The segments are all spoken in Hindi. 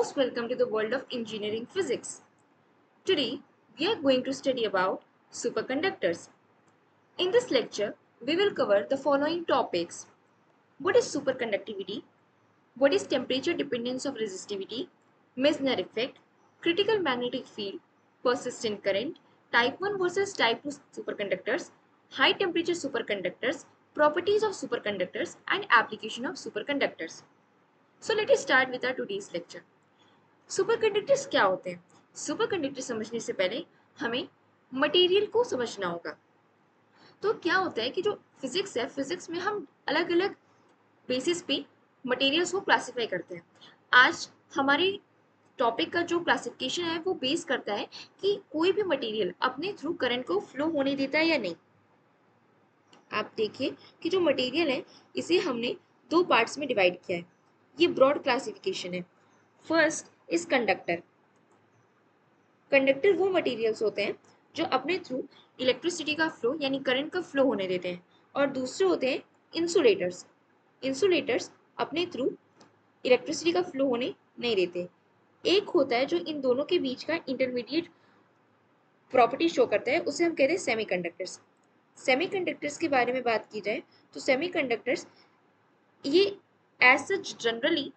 Most welcome to the world of engineering physics. Today, we are going to study about superconductors. In this lecture, we will cover the following topics. What is superconductivity? What is temperature dependence of resistivity? Meissner effect, critical magnetic field, persistent current, type 1 versus type 2 superconductors, high temperature superconductors, properties of superconductors and application of superconductors. So let us start with our today's lecture. Superconductors क्या होते हैं? सुपरकंडक्टर समझने से पहले हमें मटेरियल को समझना होगा। तो क्या होता है कि जो फिजिक्स है, फिजिक्स में हम अलग अलग बेसिस पे मटेरियल्स को क्लासिफाई करते हैं। आज हमारे टॉपिक का जो क्लासिफिकेशन है वो बेस करता है कि कोई भी मटेरियल अपने थ्रू करंट को फ्लो होने देता है या नहीं। आप देखिए कि जो मटेरियल है इसे हमने दो पार्ट्स में डिवाइड किया है। ये ब्रॉड क्लासिफिकेशन है। First is conductor. कंडक्टर वो मटेरियल्स होते हैं जो अपने थ्रू इलेक्ट्रिसिटी का फ्लो यानी करंट का फ्लो होने देते हैं, और दूसरे होते हैं इंसुलेटर्स। इंसुलेटर्स अपने थ्रू इलेक्ट्रिसिटी का फ्लो होने नहीं देते। एक होता है जो इन दोनों के बीच का इंटरमीडिएट प्रॉपर्टी शो करता है, उसे हम कहते हैं सेमीकंडक्टर्स। सेमीकंडक्टर्स के बारे में बात की जाए तो सेमीकंडक्टर्स ये as such generally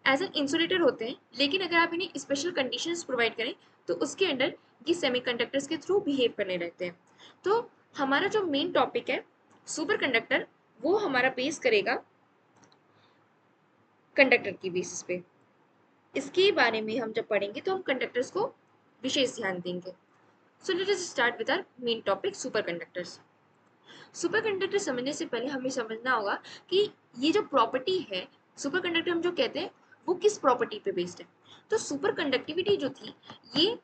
as an insulator होते हैं, लेकिन अगर आप इन्हें स्पेशल कंडीशंस प्रोवाइड करें तो उसके अंडर ये सेमीकंडक्टर्स के थ्रू बिहेव करने लगते हैं। तो हमारा जो मेन टॉपिक है सुपर कंडक्टर, वो हमारा बेस करेगा कंडक्टर की बेसिस पे। इसके बारे में हम जब पढ़ेंगे तो हम कंडक्टर्स को विशेष ध्यान देंगे। So let us start with our main topic superconductors. Superconductor समझने से पहले हमें समझना होगा कि ये जो प्रॉपर्टी है सुपर कंडक्टर हम जो कहते हैं वो किस प्रॉपर्टी पे बेस्ड है। तो सुपर कंडक्टिविटी जो थी ये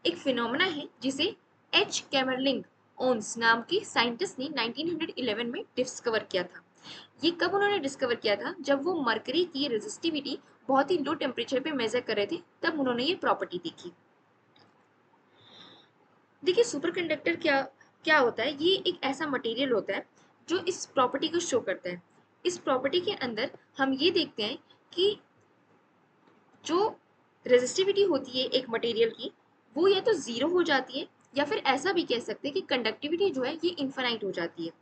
एक फिनोमेना है जिसे एच कैमरलिंग ओन्स नाम के साइंटिस्ट ने 1911 में डिस्कवर किया था। ये कब उन्होंने डिस्कवर किया था? जब वो मरकरी की रेजिस्टिविटी बहुत ही लो टेम्परेचर पे मेजर कर रहे थे, तब उन्होंने ये प्रॉपर्टी देखी। देखिए सुपर कंडक्टर क्या क्या होता है। ये एक ऐसा मटेरियल होता है जो इस प्रॉपर्टी को शो करता है। इस प्रॉपर्टी के अंदर हम ये देखते हैं कि जो रेजिस्टिविटी होती है एक मटेरियल की, वो या तो जीरो हो जाती है या फिर ऐसा भी कह सकते हैं कि कंडक्टिविटी जो है ये इन्फिनाइट हो जाती है।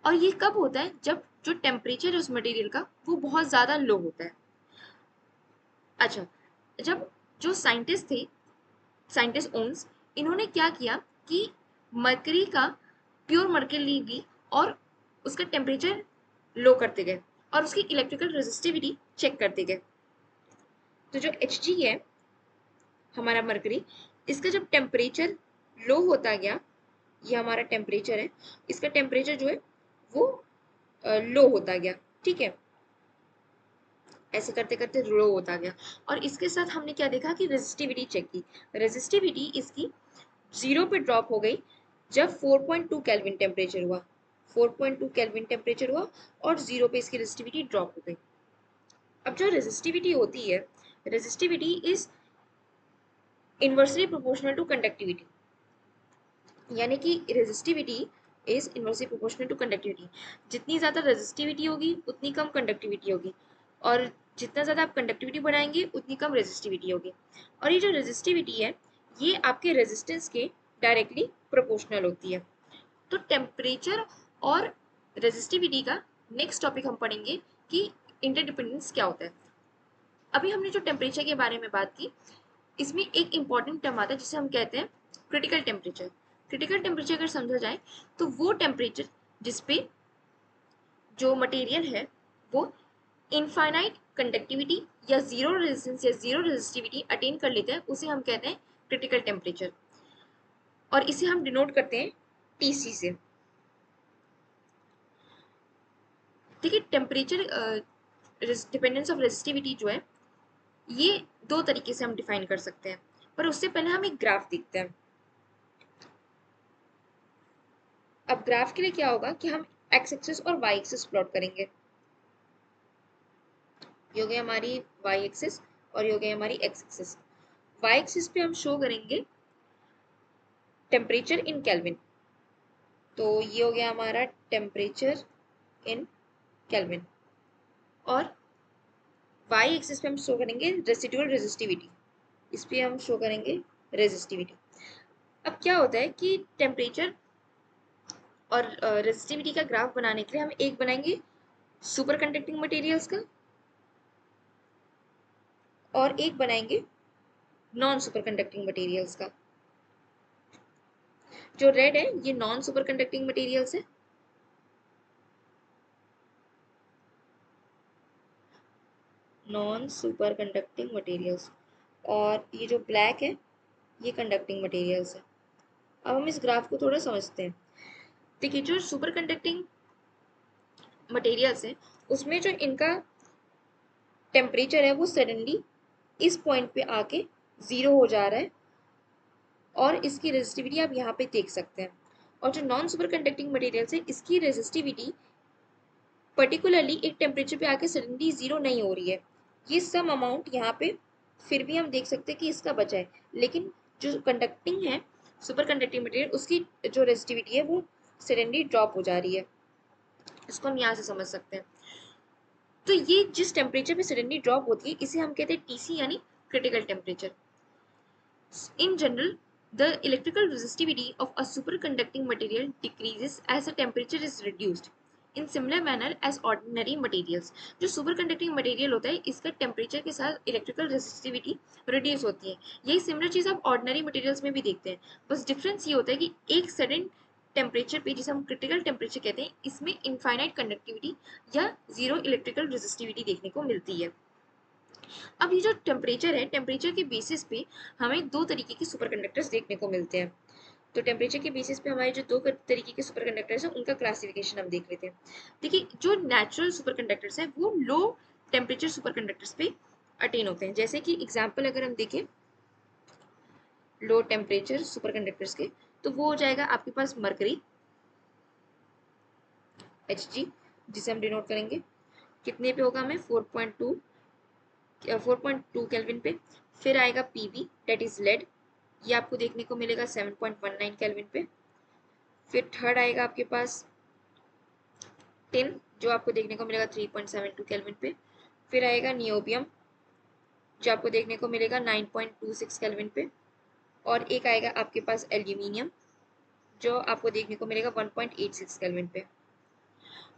और ये कब होता है? जब जो टेम्परेचर है उस मटेरियल का वो बहुत ज़्यादा लो होता है। अच्छा, जब जो साइंटिस्ट थे, साइंटिस्ट ओन्स, इन्होंने क्या किया कि मरकरी का प्योर मरकरी ली और उसका टेम्परेचर लो करते गए और उसकी इलेक्ट्रिकल रेजिस्टिविटी चेक करते गए। तो जो Hg है हमारा मरकरी, इसका जब टेम्परेचर लो होता गया, ये हमारा टेम्परेचर है, इसका टेम्परेचर जो है वो लो होता गया। ठीक है, ऐसे करते करते लो होता गया। और इसके साथ हमने क्या देखा कि रेजिस्टिविटी चेक की। रेजिस्टिविटी इसकी जीरो पे ड्रॉप हो गई जब 4.2 केल्विन टेम्परेचर हुआ। 4.2 केल्विन टेम्परेचर हुआ और जीरो पे इसकी रेजिस्टिविटी ड्रॉप हो गई। अब जो रेजिस्टिविटी होती है, resistivity is inversely proportional to conductivity, यानी कि resistivity is inversely proportional to conductivity. जितनी ज़्यादा रेजिस्टिविटी होगी उतनी कम कंडक्टिविटी होगी, और जितना ज़्यादा आप कंडक्टिविटी बढ़ाएंगे उतनी कम रेजिस्टिविटी होगी। और ये जो रेजिस्टिविटी है ये आपके रेजिस्टेंस के डायरेक्टली प्रोपोर्शनल होती है। तो टेम्परेचर और रेजिस्टिविटी का नेक्स्ट टॉपिक हम पढ़ेंगे कि इंटरडिपेंडेंस क्या होता है। अभी हमने जो टेम्परेचर के बारे में बात की, इसमें एक इंपॉर्टेंट टर्म आता है जिसे हम कहते हैं क्रिटिकल टेम्परेचर। क्रिटिकल टेम्परेचर अगर समझा जाए तो वो टेम्परेचर जिसपे जो मटेरियल है वो इनफाइनाइट कंडक्टिविटी या जीरो रेजिस्टेंस या जीरो रेजिस्टिविटी अटेन कर लेते हैं, उसे हम कहते हैं क्रिटिकल टेम्परेचर, और इसे हम डिनोट करते हैं टीसी से। देखिए टेम्परेचर डिपेंडेंस ऑफ रेजिस्टिविटी जो है ये दो तरीके से हम डिफाइन कर सकते हैं, पर उससे पहले हम एक ग्राफ देखते हैं। अब ग्राफ के लिए क्या होगा कि हम एक्स एक्सिस और वाई एक्सिस प्लॉट करेंगे। ये हो गई हमारी वाई एक्सिस और ये हो गई हमारी एक्स एक्सिस। वाई एक्सिस पे हम शो करेंगे टेम्परेचर इन केल्विन। तो ये हो गया हमारा टेम्परेचर इन केल्विन, और वाई एक्सिस पे हम शो करेंगे रेसिडुअल रेजिस्टिविटी, इस पे हम शो करेंगे रेजिस्टिविटी। अब क्या होता है कि टेम्परेचर और रेजिस्टिविटी का ग्राफ बनाने के लिए हम एक बनाएंगे सुपर कंडक्टिंग मटेरियल्स का और एक बनाएंगे नॉन सुपर कंडक्टिंग मटेरियल्स का। जो रेड है ये नॉन सुपर कंडक्टिंग मटेरियल्स है, नॉन सुपर कंडक्टिंग मटेरियल्स, और ये जो ब्लैक है ये कंडक्टिंग मटेरियल्स है। अब हम इस ग्राफ को थोड़ा समझते हैं। देखिए जो सुपर कंडक्टिंग मटेरियल्स हैं उसमें जो इनका टेम्परेचर है वो सडनली इस पॉइंट पे आके जीरो हो जा रहा है और इसकी रेजिस्टिविटी आप यहाँ पे देख सकते हैं। और जो नॉन सुपर कंडक्टिंग मटेरियल्स है इसकी रेजिस्टिविटी पर्टिकुलरली एक टेम्परेचर पे आके सडनली जीरो नहीं हो रही है, ये सम अमाउंट यहाँ पे फिर भी हम देख सकते हैं कि इसका बचा है, लेकिन जो कंडक्टिंग है सुपर कंडक्टिंग मटेरियल उसकी जो रेजिस्टिविटी है वो सडनली ड्रॉप हो जा रही है। इसको हम यहाँ से समझ सकते हैं। तो ये जिस टेम्परेचर पे सडनली ड्रॉप होती है इसे हम कहते हैं टीसी यानी critical temperature. In general, the electrical resistivity of a superconducting material decreases as the temperature is reduced in similar manner as ordinary materials। जो superconducting material होता है इसका टेम्परेचर के साथ इलेक्ट्रिकल रेजिस्टिविटी रिड्यूस होती है। यही सिमिलर चीज़ आप ऑर्डिनरी मटेरियल्स में भी देखते हैं, बस डिफरेंस ये होता है कि एक सडन टेम्परेचर पे जिसे हम क्रिटिकल टेम्परेचर कहते हैं इसमें इनफाइनाइट कंडक्टिविटी या जीरो इलेक्ट्रिकल रेजिस्टिविटी देखने को मिलती है। अब ये जो टेम्परेचर है टेम्परेचर के बेसिस पे हमें दो तरीके के सुपर कंडक्टर्स देखने को मिलते हैं। तो टेम्परेचर के बेसिस पे हमारे जो दो तरीके के सुपर कंडक्टर्स हैं उनका क्लासिफिकेशन हम देख लेते हैं। देखिए जो नेचुरल सुपर कंडक्टर्स हैं वो लो टेम्परेचर सुपर कंडक्टर्स पे अटेन होते हैं। जैसे कि एग्जाम्पल अगर हम देखें लो टेम्परेचर सुपर कंडक्टर्स के, तो वो हो जाएगा आपके पास मरकरी Hg, जिसे हम डिनोट करेंगे कितने पे होगा हमें 4.2 केल्विन पे। फिर आएगा Pb डेट इज लेड, ये आपको देखने को मिलेगा 7.19 केल्विन पे। फिर थर्ड आएगा आपके पास टिन जो आपको देखने को मिलेगा 3.72 केल्विन पे। फिर आएगा नियोबियम जो आपको देखने को मिलेगा 9.26 केल्विन पे। और एक आएगा आपके पास एल्यूमिनियम जो आपको देखने को मिलेगा 1.86 केल्विन पे।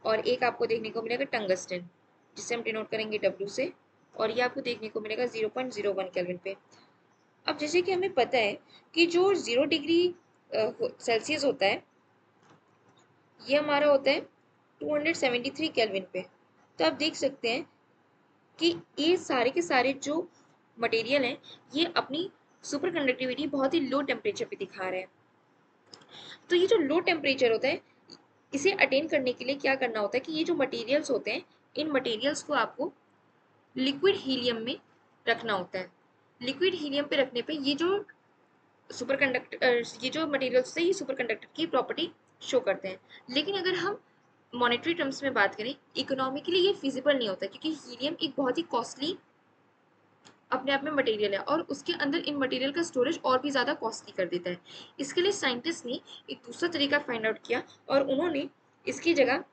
और एक आपको देखने को मिलेगा टंगस्टन जिसे हम डिनोट करेंगे W से, और ये आपको देखने को मिलेगा 0.01 केल्विन पे। अब जैसे कि हमें पता है कि जो 0 डिग्री सेल्सियस होता है ये हमारा होता है 273 केल्विन पे। तो आप देख सकते हैं कि ये सारे के सारे जो मटेरियल हैं ये अपनी सुपर कंडक्टिविटी बहुत ही लो टेम्परेचर पे दिखा रहे हैं। तो ये जो लो टेम्परेचर होता है इसे अटेन करने के लिए क्या करना होता है कि ये जो मटेरियल्स होते हैं इन मटेरियल्स को आपको लिक्विड हीलियम में रखना होता है। लिक्विड हीलियम पे रखने पे ये जो सुपर कंडक्टर ये जो मटेरियल्स है ये सुपर कंडक्टर की प्रॉपर्टी शो करते हैं। लेकिन अगर हम मॉनेटरी टर्म्स में बात करें इकोनॉमिकली ये फिजिबल नहीं होता क्योंकि हीलियम एक बहुत ही कॉस्टली अपने आप में मटेरियल है और उसके अंदर इन मटेरियल का स्टोरेज और भी ज़्यादा कॉस्टली कर देता है। इसके लिए साइंटिस्ट ने एक दूसरा तरीका फाइंड आउट किया और उन्होंने इसकी जगह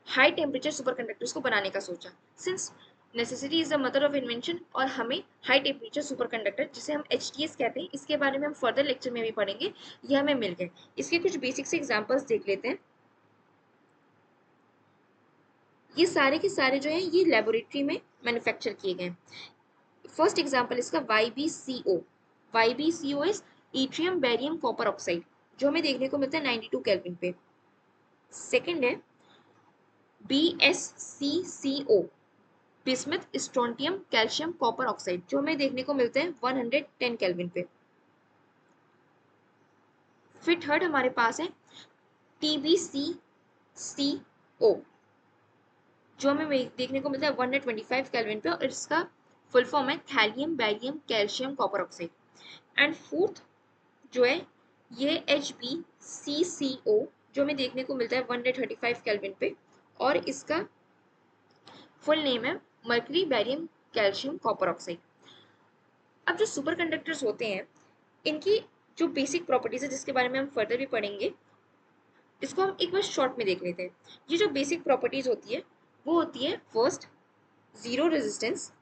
हाई टेम्परेचर सुपर कंडक्टर्स को बनाने का सोचा। Since necessity is the mother of invention और हमें हाई टेम्परेचर सुपर कंडक्टर जिसे हम HTS कहते हैं इसके बारे में हम फर्दर लेक्चर में भी पढ़ेंगे, ये हमें मिल गए। इसके कुछ बेसिक से एग्जांपल्स देख लेते हैं। ये सारे के सारे जो हैं ये लेबोरेटरी में मैन्युफैक्चर किए गए। फर्स्ट एग्जांपल इसका YbCO। YbCO is yttrium barium copper oxide जो हमें देखने को मिलता है 92 केल्विन पे। सेकेंड है BsCCO bismuth strontium calcium copper oxide जो हमें देखने को मिलते हैं 110 केल्विन पे। फिर थर्ड हमारे पास है TbCCO जो हमें देखने को मिलता है 125 केल्विन पे और इसका फुल फॉर्म है thallium barium calcium copper oxide. And fourth जो है ये HbCCO जो हमें देखने को मिलता है 135 केल्विन पे और इसका फुल नेम है mercury barium calcium copper oxide. अब जो सुपर कंडक्टर्स होते हैं इनकी जो बेसिक प्रॉपर्टीज है जिसके बारे में हम फर्दर भी पढ़ेंगे इसको हम एक बार शॉर्ट में देख लेते हैं। ये जो बेसिक प्रॉपर्टीज होती है वो होती है first zero resistance,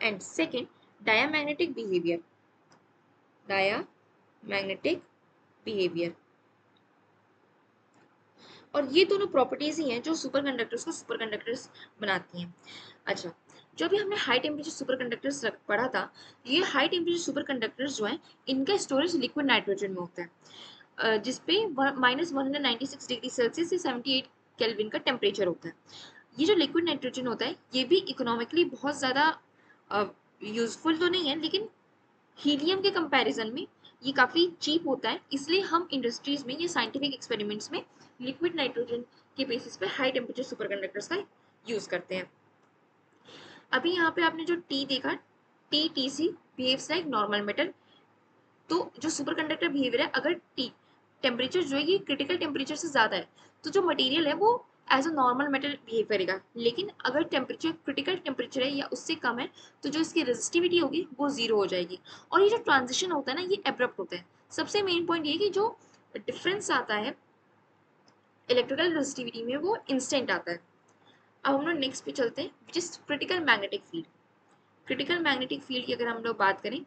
and second diamagnetic behavior, diamagnetic behavior। और ये दोनों प्रॉपर्टीज ही हैं जो सुपर कंडक्टर्स को सुपर कंडक्टर्स बनाती हैं। अच्छा, जो भी हमने हाई टेम्परेचर सुपर कंडक्टर्स पढ़ा था, ये हाई टेम्परेचर सुपर कंडक्टर्स जो हैं इनका स्टोरेज लिक्विड नाइट्रोजन में होता है, जिसपे -196 डिग्री सेल्सियस से 78 केल्विन का टेम्परेचर होता है। ये जो लिक्विड नाइट्रोजन होता है ये भी इकोनॉमिकली बहुत ज़्यादा यूजफुल तो नहीं है, लेकिन हीलियम के कंपैरिजन में ये काफ़ी चीप होता है, इसलिए हम इंडस्ट्रीज में या साइंटिफिक एक्सपेरिमेंट्स में लिक्विड नाइट्रोजन के बेसिस पे हाई टेम्परेचर सुपरकंडक्टर्स का यूज करते हैं। अभी यहाँ पे आपने जो टी देखा, T C behaves like normal metal. तो जो सुपरकंडक्टर बिहेवियर है, अगर टी टेम्परेचर जो है ये क्रिटिकल टेम्परेचर से ज़्यादा है तो जो मटेरियल है वो as a normal metal behave करेगा, लेकिन अगर टेम्परेचर क्रिटिकल टेम्परेचर है या उससे कम है तो जो इसकी रेजिस्टिविटी होगी वो जीरो हो जाएगी। और ये जो ट्रांजिशन होता है ना, ये एब्रप्ट होता है। सबसे मेन पॉइंट ये कि जो डिफरेंस आता है इलेक्ट्रिकल रेजिस्टिविटी में वो इंस्टेंट आता है। अब हम लोग नेक्स्ट पे चलते हैं, which is critical magnetic field. Critical magnetic field की अगर हम लोग बात करें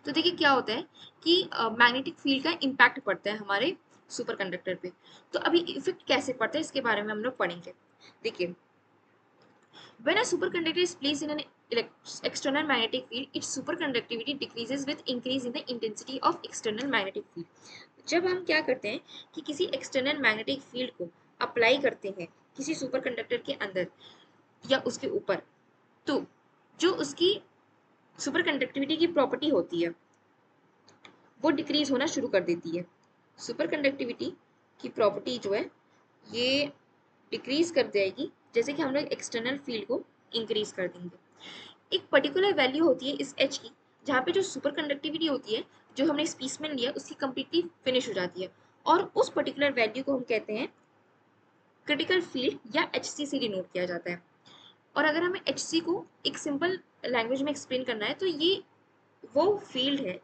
तो देखिए क्या होता है कि मैग्नेटिक फील्ड का इम्पैक्ट पड़ता है हमारे सुपर कंडक्टर पे। तो अभी इफेक्ट कैसे पड़ता है इसके बारे में हम लोग पढ़ेंगे। देखिए, when a superconductor is placed in an external magnetic field, its superconductivity decreases with increase in the intensity of external magnetic field। जब हम क्या करते हैं कि किसी एक्सटर्नल मैग्नेटिक फील्ड को अप्लाई करते हैं किसी सुपरकंडक्टर के अंदर या उसके ऊपर, तो जो उसकी सुपर कंडक्टिविटी की प्रॉपर्टी होती है वो डिक्रीज होना शुरू कर देती है। सुपर कंडक्टिविटी की प्रॉपर्टी जो है ये डिक्रीज कर जाएगी जैसे कि हम लोग एक्सटर्नल फील्ड को इंक्रीज कर देंगे। एक पर्टिकुलर वैल्यू होती है इस एच की जहाँ पे जो सुपर कंडक्टिविटी होती है जो हमने स्पेसमेन लिया उसकी कंप्लीटली फिनिश हो जाती है, और उस पर्टिकुलर वैल्यू को हम कहते हैं क्रिटिकल फील्ड या एच से डिनोट किया जाता है। और अगर हमें एच को एक सिंपल लैंग्वेज में एक्सप्लेन करना है तो ये वो फील्ड है,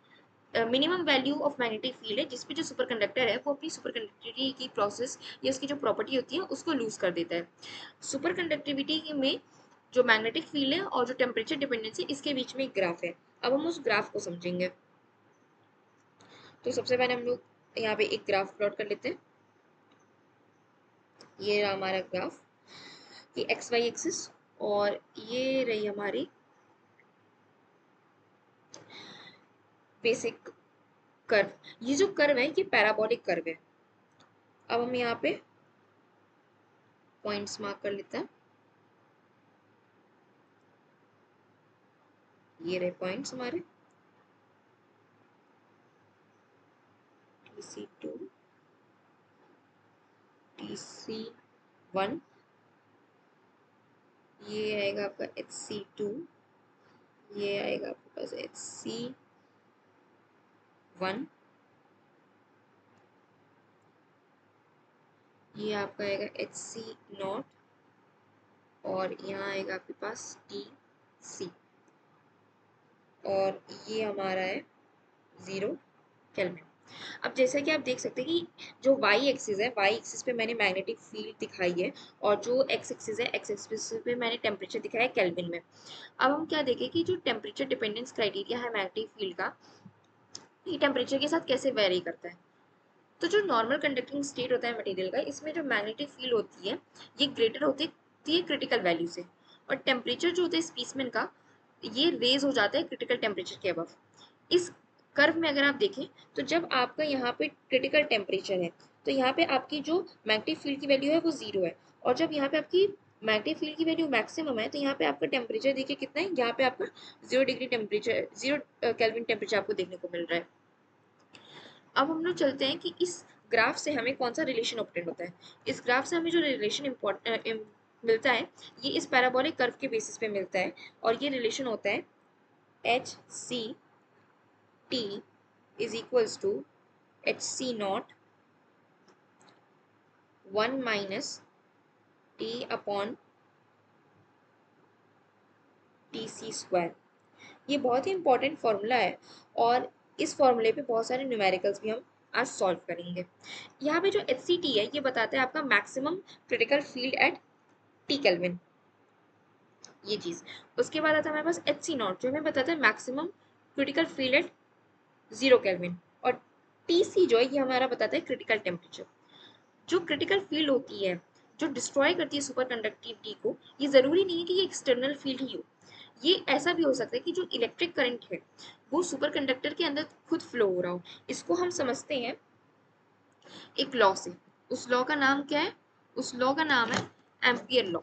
minimum value of magnetic field है जिसपे जो सुपर कंडक्टर है वो अपनी सुपर कंडक्टिविटी की प्रोसेस या उसकी जो प्रॉपर्टी होती है उसको लूज कर देता है। सुपर कंडक्टिविटी में जो मैग्नेटिक फील्ड है और जो टेम्परेचर डिपेंडेंस है इसके बीच में एक ग्राफ है। अब हम उस ग्राफ को समझेंगे। तो सबसे पहले हम लोग यहाँ पे एक ग्राफ प्लॉट कर लेते हैं। ये रहा हमारा ग्राफ, ये एक्स वाई एक्सिस, और ये रही हमारी बेसिक कर्व। ये जो कर्व है ये पैराबोलिक कर्व है। अब हम यहाँ पे पॉइंट्स मार्क कर लेते हैं। ये रहे पॉइंट्स हमारे TC2, TC1, ये आएगा आपका HC2, ये आएगा आपके पास HC1, ये आपका आएगा HC0, और यहाँ आएगा आपके पास TC, और ये हमारा है 0 केल्विन। अब जैसा कि आप देख सकते हैं कि जो वाई एक्सिस है, वाई एक्सिस पे मैंने मैग्नेटिक फील्ड दिखाई है, और जो एक्स एक्सिस है, एक्स एक्सिस पे मैंने टेम्परेचर दिखाया है केल्विन में। अब हम क्या देखें कि जो टेम्परेचर डिपेंडेंस क्राइटेरिया है मैग्नेटिक फील्ड का, ये टेम्परेचर के साथ कैसे वेरी करता है। तो जो नॉर्मल कंडक्टिंग स्टेट होता है मटेरियल का, इसमें जो मैग्नेटिक फील्ड होती है ये ग्रेटर होती है क्रिटिकल वैल्यू से, और टेम्परेचर जो होता है स्पेसमेन का ये रेज हो जाता है क्रिटिकल टेम्परेचर के अबव। इस कर्व में अगर आप देखें तो जब आपका यहाँ पे क्रिटिकल टेम्परेचर है तो यहाँ पे आपकी जो मैग्नेटिक फील्ड की वैल्यू है वो 0 है, और जब यहाँ पे आपकी मैग्नेटिक फील्ड की वैल्यू मैक्सिमम है तो यहाँ पे आपका टेम्परेचर देखिए कितना है, यहाँ पे आपका 0 डिग्री टेम्परेचर, 0 केल्विन टेम्परेचर आपको देखने को मिल रहा है। अब हम लोग चलते हैं कि इस ग्राफ से हमें कौन सा रिलेशन ऑब्टेन होता है। इस ग्राफ से हमें जो रिलेशन मिलता है ये इस पैराबोलिक कर्व के बेसिस पे मिलता है, और ये रिलेशन होता है HCT is equals to HC0 1 minus T upon TC square. ये बहुत ही इंपॉर्टेंट फॉर्मूला है, और इस फॉर्मूले पे बहुत सारे न्यूमेरिकल्स भी हम आज सॉल्व करेंगे। यहाँ पे जो HCT है ये बताता है आपका maximum critical field at T kelvin, ये चीज। उसके बाद आता है हमारे पास HC0 जो हमें बताता है maximum critical field eight 0 kelvin, और TC जो है ये हमारा बताता है क्रिटिकल टेम्परेचर। जो क्रिटिकल फील्ड होती है जो डिस्ट्रॉय करती है सुपर कंडक्टिविटी को, ये जरूरी नहीं है कि ये एक्सटर्नल फील्ड ही हो, ये ऐसा भी हो सकता है कि जो इलेक्ट्रिक करंट है वो सुपर कंडक्टर के अंदर खुद फ्लो हो रहा हो। इसको हम समझते हैं एक लॉ से। उस लॉ का नाम क्या है? उस लॉ का नाम है एम्पियर लॉ।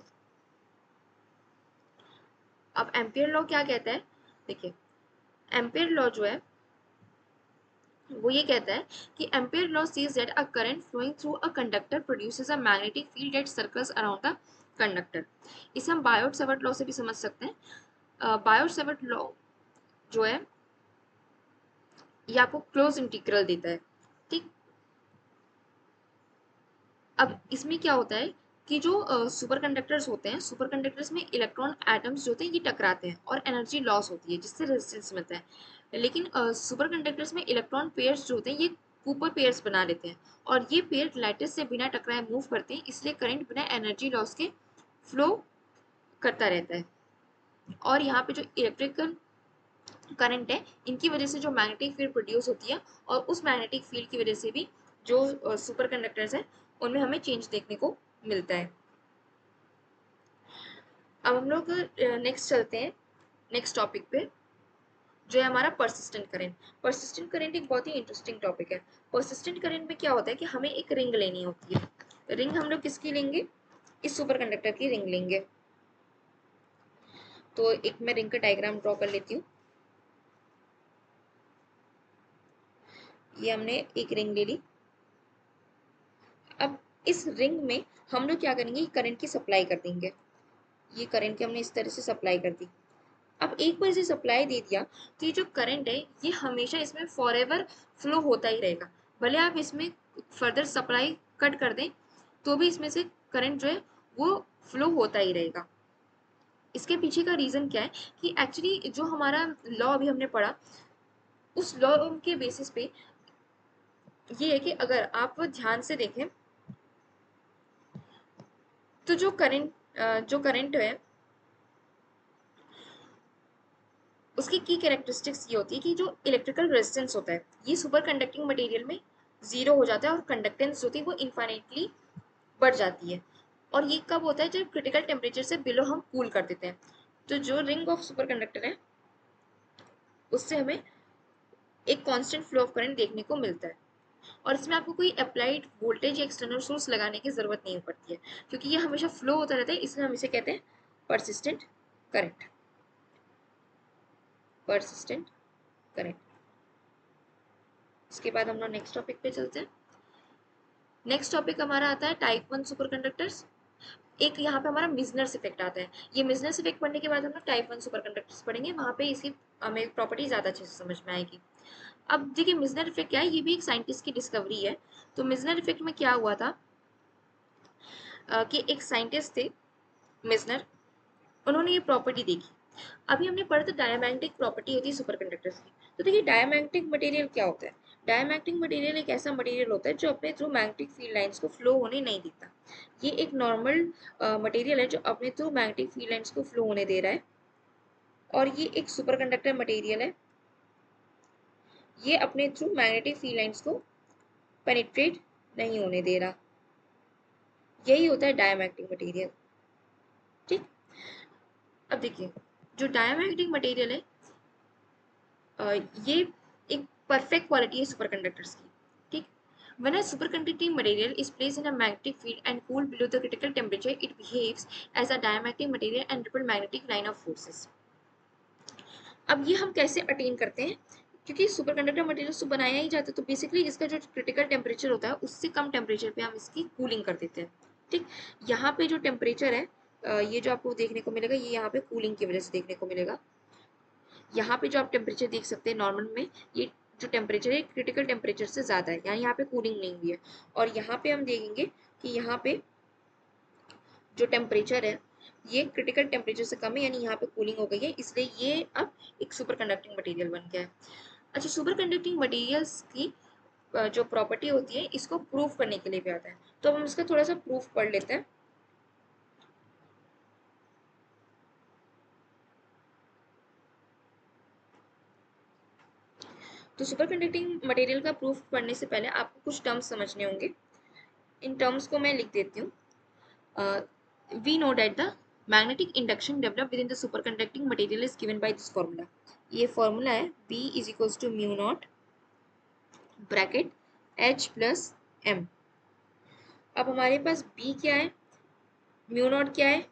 अब एम्पियर लॉ क्या कहता है? देखिए, एम्पियर लॉ जो है वो ये कहता है कि ampere law says that a current flowing through a conductor produces a magnetic field that circles around the conductor. इसे हम बायोट सेवर्ट लॉ से भी समझ सकते हैं। बायोट सेवर्ट लॉ जो है ये आपको क्लोज इंटीग्रल देता है, ठीक। अब इसमें क्या होता है कि जो सुपर कंडक्टर्स होते हैं, सुपर कंडक्टर्स में इलेक्ट्रॉन एटम्स जो होते हैं ये टकराते हैं और एनर्जी लॉस होती है जिससे रेजिस्टेंस मिलता है। लेकिन सुपर कंडक्टर्स में इलेक्ट्रॉन पेयर्स जो होते हैं ये कूपर पेयर्स बना लेते हैं, और ये पेयर लैटिस से बिना टकराए मूव करते हैं, इसलिए करंट बिना एनर्जी लॉस के फ्लो करता रहता है। और यहाँ पे जो इलेक्ट्रिकल करंट है इनकी वजह से जो मैग्नेटिक फील्ड प्रोड्यूस होती है, और उस मैग्नेटिक फील्ड की वजह से भी जो सुपर कंडक्टर्स हैं उनमें हमें चेंज देखने को मिलता है। अब हम लोग नेक्स्ट चलते हैं नेक्स्ट टॉपिक पे, जो है हमारा परसिस्टेंट करंट। परसिस्टेंट करंट एक बहुत ही इंटरेस्टिंग टॉपिक है। परसिस्टेंट करंट में क्या होता है कि हमें एक रिंग लेनी होती है। रिंग हम लोग किसकी लेंगे? इस सुपर कंडक्टर की रिंग लेंगे। तो एक मैं रिंग का डायग्राम ड्रॉ कर लेती हूँ। ये हमने एक रिंग ले ली। अब इस रिंग में हम लोग क्या करेंगे, करंट की सप्लाई कर देंगे। ये करंट की हमने इस तरह से सप्लाई कर दी। अब एक बार इसे सप्लाई दे दिया तो ये जो करंट है ये हमेशा इसमें फॉरएवर फ्लो होता ही रहेगा। भले आप इसमें फर्दर सप्लाई कट कर दें तो भी इसमें से करंट जो है वो फ्लो होता ही रहेगा। इसके पीछे का रीजन क्या है कि एक्चुअली जो हमारा लॉ अभी हमने पढ़ा उस लॉ के बेसिस पे ये है कि अगर आप ध्यान से देखें तो जो करंट है उसकी की कैरेक्टरिस्टिक्स ये होती है कि जो इलेक्ट्रिकल रेजिस्टेंस होता है ये सुपर कंडक्टिंग मटेरियल में जीरो हो जाता है, और कंडक्टेंस जो होती है वो इन्फाइनेटली बढ़ जाती है। और ये कब होता है? जब क्रिटिकल टेम्परेचर से बिलो हम कूल कर देते हैं। तो जो रिंग ऑफ सुपर कंडक्टर है उससे हमें एक कांस्टेंट फ्लो ऑफ करंट देखने को मिलता है, और इसमें आपको कोई अप्लाइड वोल्टेज या एक्सटर्नल सोर्स लगाने की जरूरत नहीं पड़ती है, क्योंकि ये हमेशा फ्लो होता रहता है, इसलिए हम इसे कहते हैं परसिस्टेंट करंट। Persistent current. इसके बाद हम लोग नेक्स्ट टॉपिक पे चलते हैं। नेक्स्ट टॉपिक हमारा आता है टाइप 1 सुपर कंडक्टर्स। एक यहाँ पे हमारा मिजनर्स इफेक्ट आता है। ये मिजनर्स इफेक्ट पढ़ने के बाद हम लोग टाइप 1 सुपर कंडक्टर्स पढ़ेंगे, वहाँ पे इसकी हमें प्रॉपर्टी ज़्यादा अच्छे से समझ में आएगी। अब देखिए मिजनर इफेक्ट क्या है, ये भी एक साइंटिस्ट की डिस्कवरी है। तो मिजनर इफेक्ट में क्या हुआ था कि एक साइंटिस्ट थे मिजनर, उन्होंने ये प्रॉपर्टी देखी। अभी हमने पढ़ा था डायमैग्नेटिक प्रॉपर्टी होती है सुपर कंडक्टर्स की। तो देखिए डायमैग्नेटिक मटेरियल क्या होता है? डायमैग्नेटिक मटेरियल एक ऐसा मटेरियल होता है जो अपने थ्रू मैग्नेटिक फील्ड लाइंस को फ्लो होने नहीं देता। ये एक नॉर्मल मटेरियल है जो अपने थ्रू मैग्नेटिक फील्ड लाइंस को फ्लो होने दे रहा है, और ये एक सुपर कंडक्टर मटेरियल है। ये अपने थ्रू मैग्नेटिक फील्ड लाइंस को पेनिट्रेट नहीं होने दे रहा। यही होता है डायमैग्नेटिक मटेरियल, ठीक। अब देखिए जो डायमैग्नेटिक मटेरियल है ये एक परफेक्ट क्वालिटी है सुपर कंडक्टर्स की, ठीक। When a superconducting material is placed in a magnetic field and cooled below the critical temperature, it behaves as a diamagnetic material and repel magnetic line of forces. अब ये हम कैसे अटेन करते हैं? क्योंकि सुपर कंडक्टर मटेरियल तो बनाया ही जाता है, तो बेसिकली इसका जो क्रिटिकल टेम्परेचर होता है उससे कम टेम्परेचर पे हम इसकी कूलिंग कर देते हैं, ठीक। यहाँ पे जो टेम्परेचर है ये जो आपको देखने को मिलेगा, ये यहाँ पे कूलिंग की वजह से देखने को मिलेगा। यहाँ पे जो आप टेम्परेचर देख सकते हैं नॉर्मल में, ये जो टेम्परेचर है क्रिटिकल टेम्परेचर से ज़्यादा है, यानी यहाँ पे कूलिंग नहीं हुई है। और यहाँ पे हम देखेंगे कि यहाँ पे जो टेम्परेचर है ये क्रिटिकल टेम्परेचर से कम है, यानी यहाँ पे कूलिंग हो गई है, इसलिए ये अब एक सुपर कंडक्टिंग मटेरियल बन गया है। अच्छा, सुपर कंडक्टिंग मटेरियल्स की जो प्रॉपर्टी होती है इसको प्रूफ करने के लिए भी आता है। तो अब हम इसका थोड़ा सा प्रूफ पढ़ लेते हैं। तो सुपर कंडक्टिंग मटेरियल का प्रूफ पढ़ने से पहले आपको कुछ टर्म्स समझने होंगे। इन टर्म्स को मैं लिख देती हूँ। We know that the magnetic induction developed within the superconducting material is given by this formula. ये फॉर्मूला है B is equals to mu naught bracket H plus M। अब हमारे पास B क्या है, म्यू नॉट क्या है,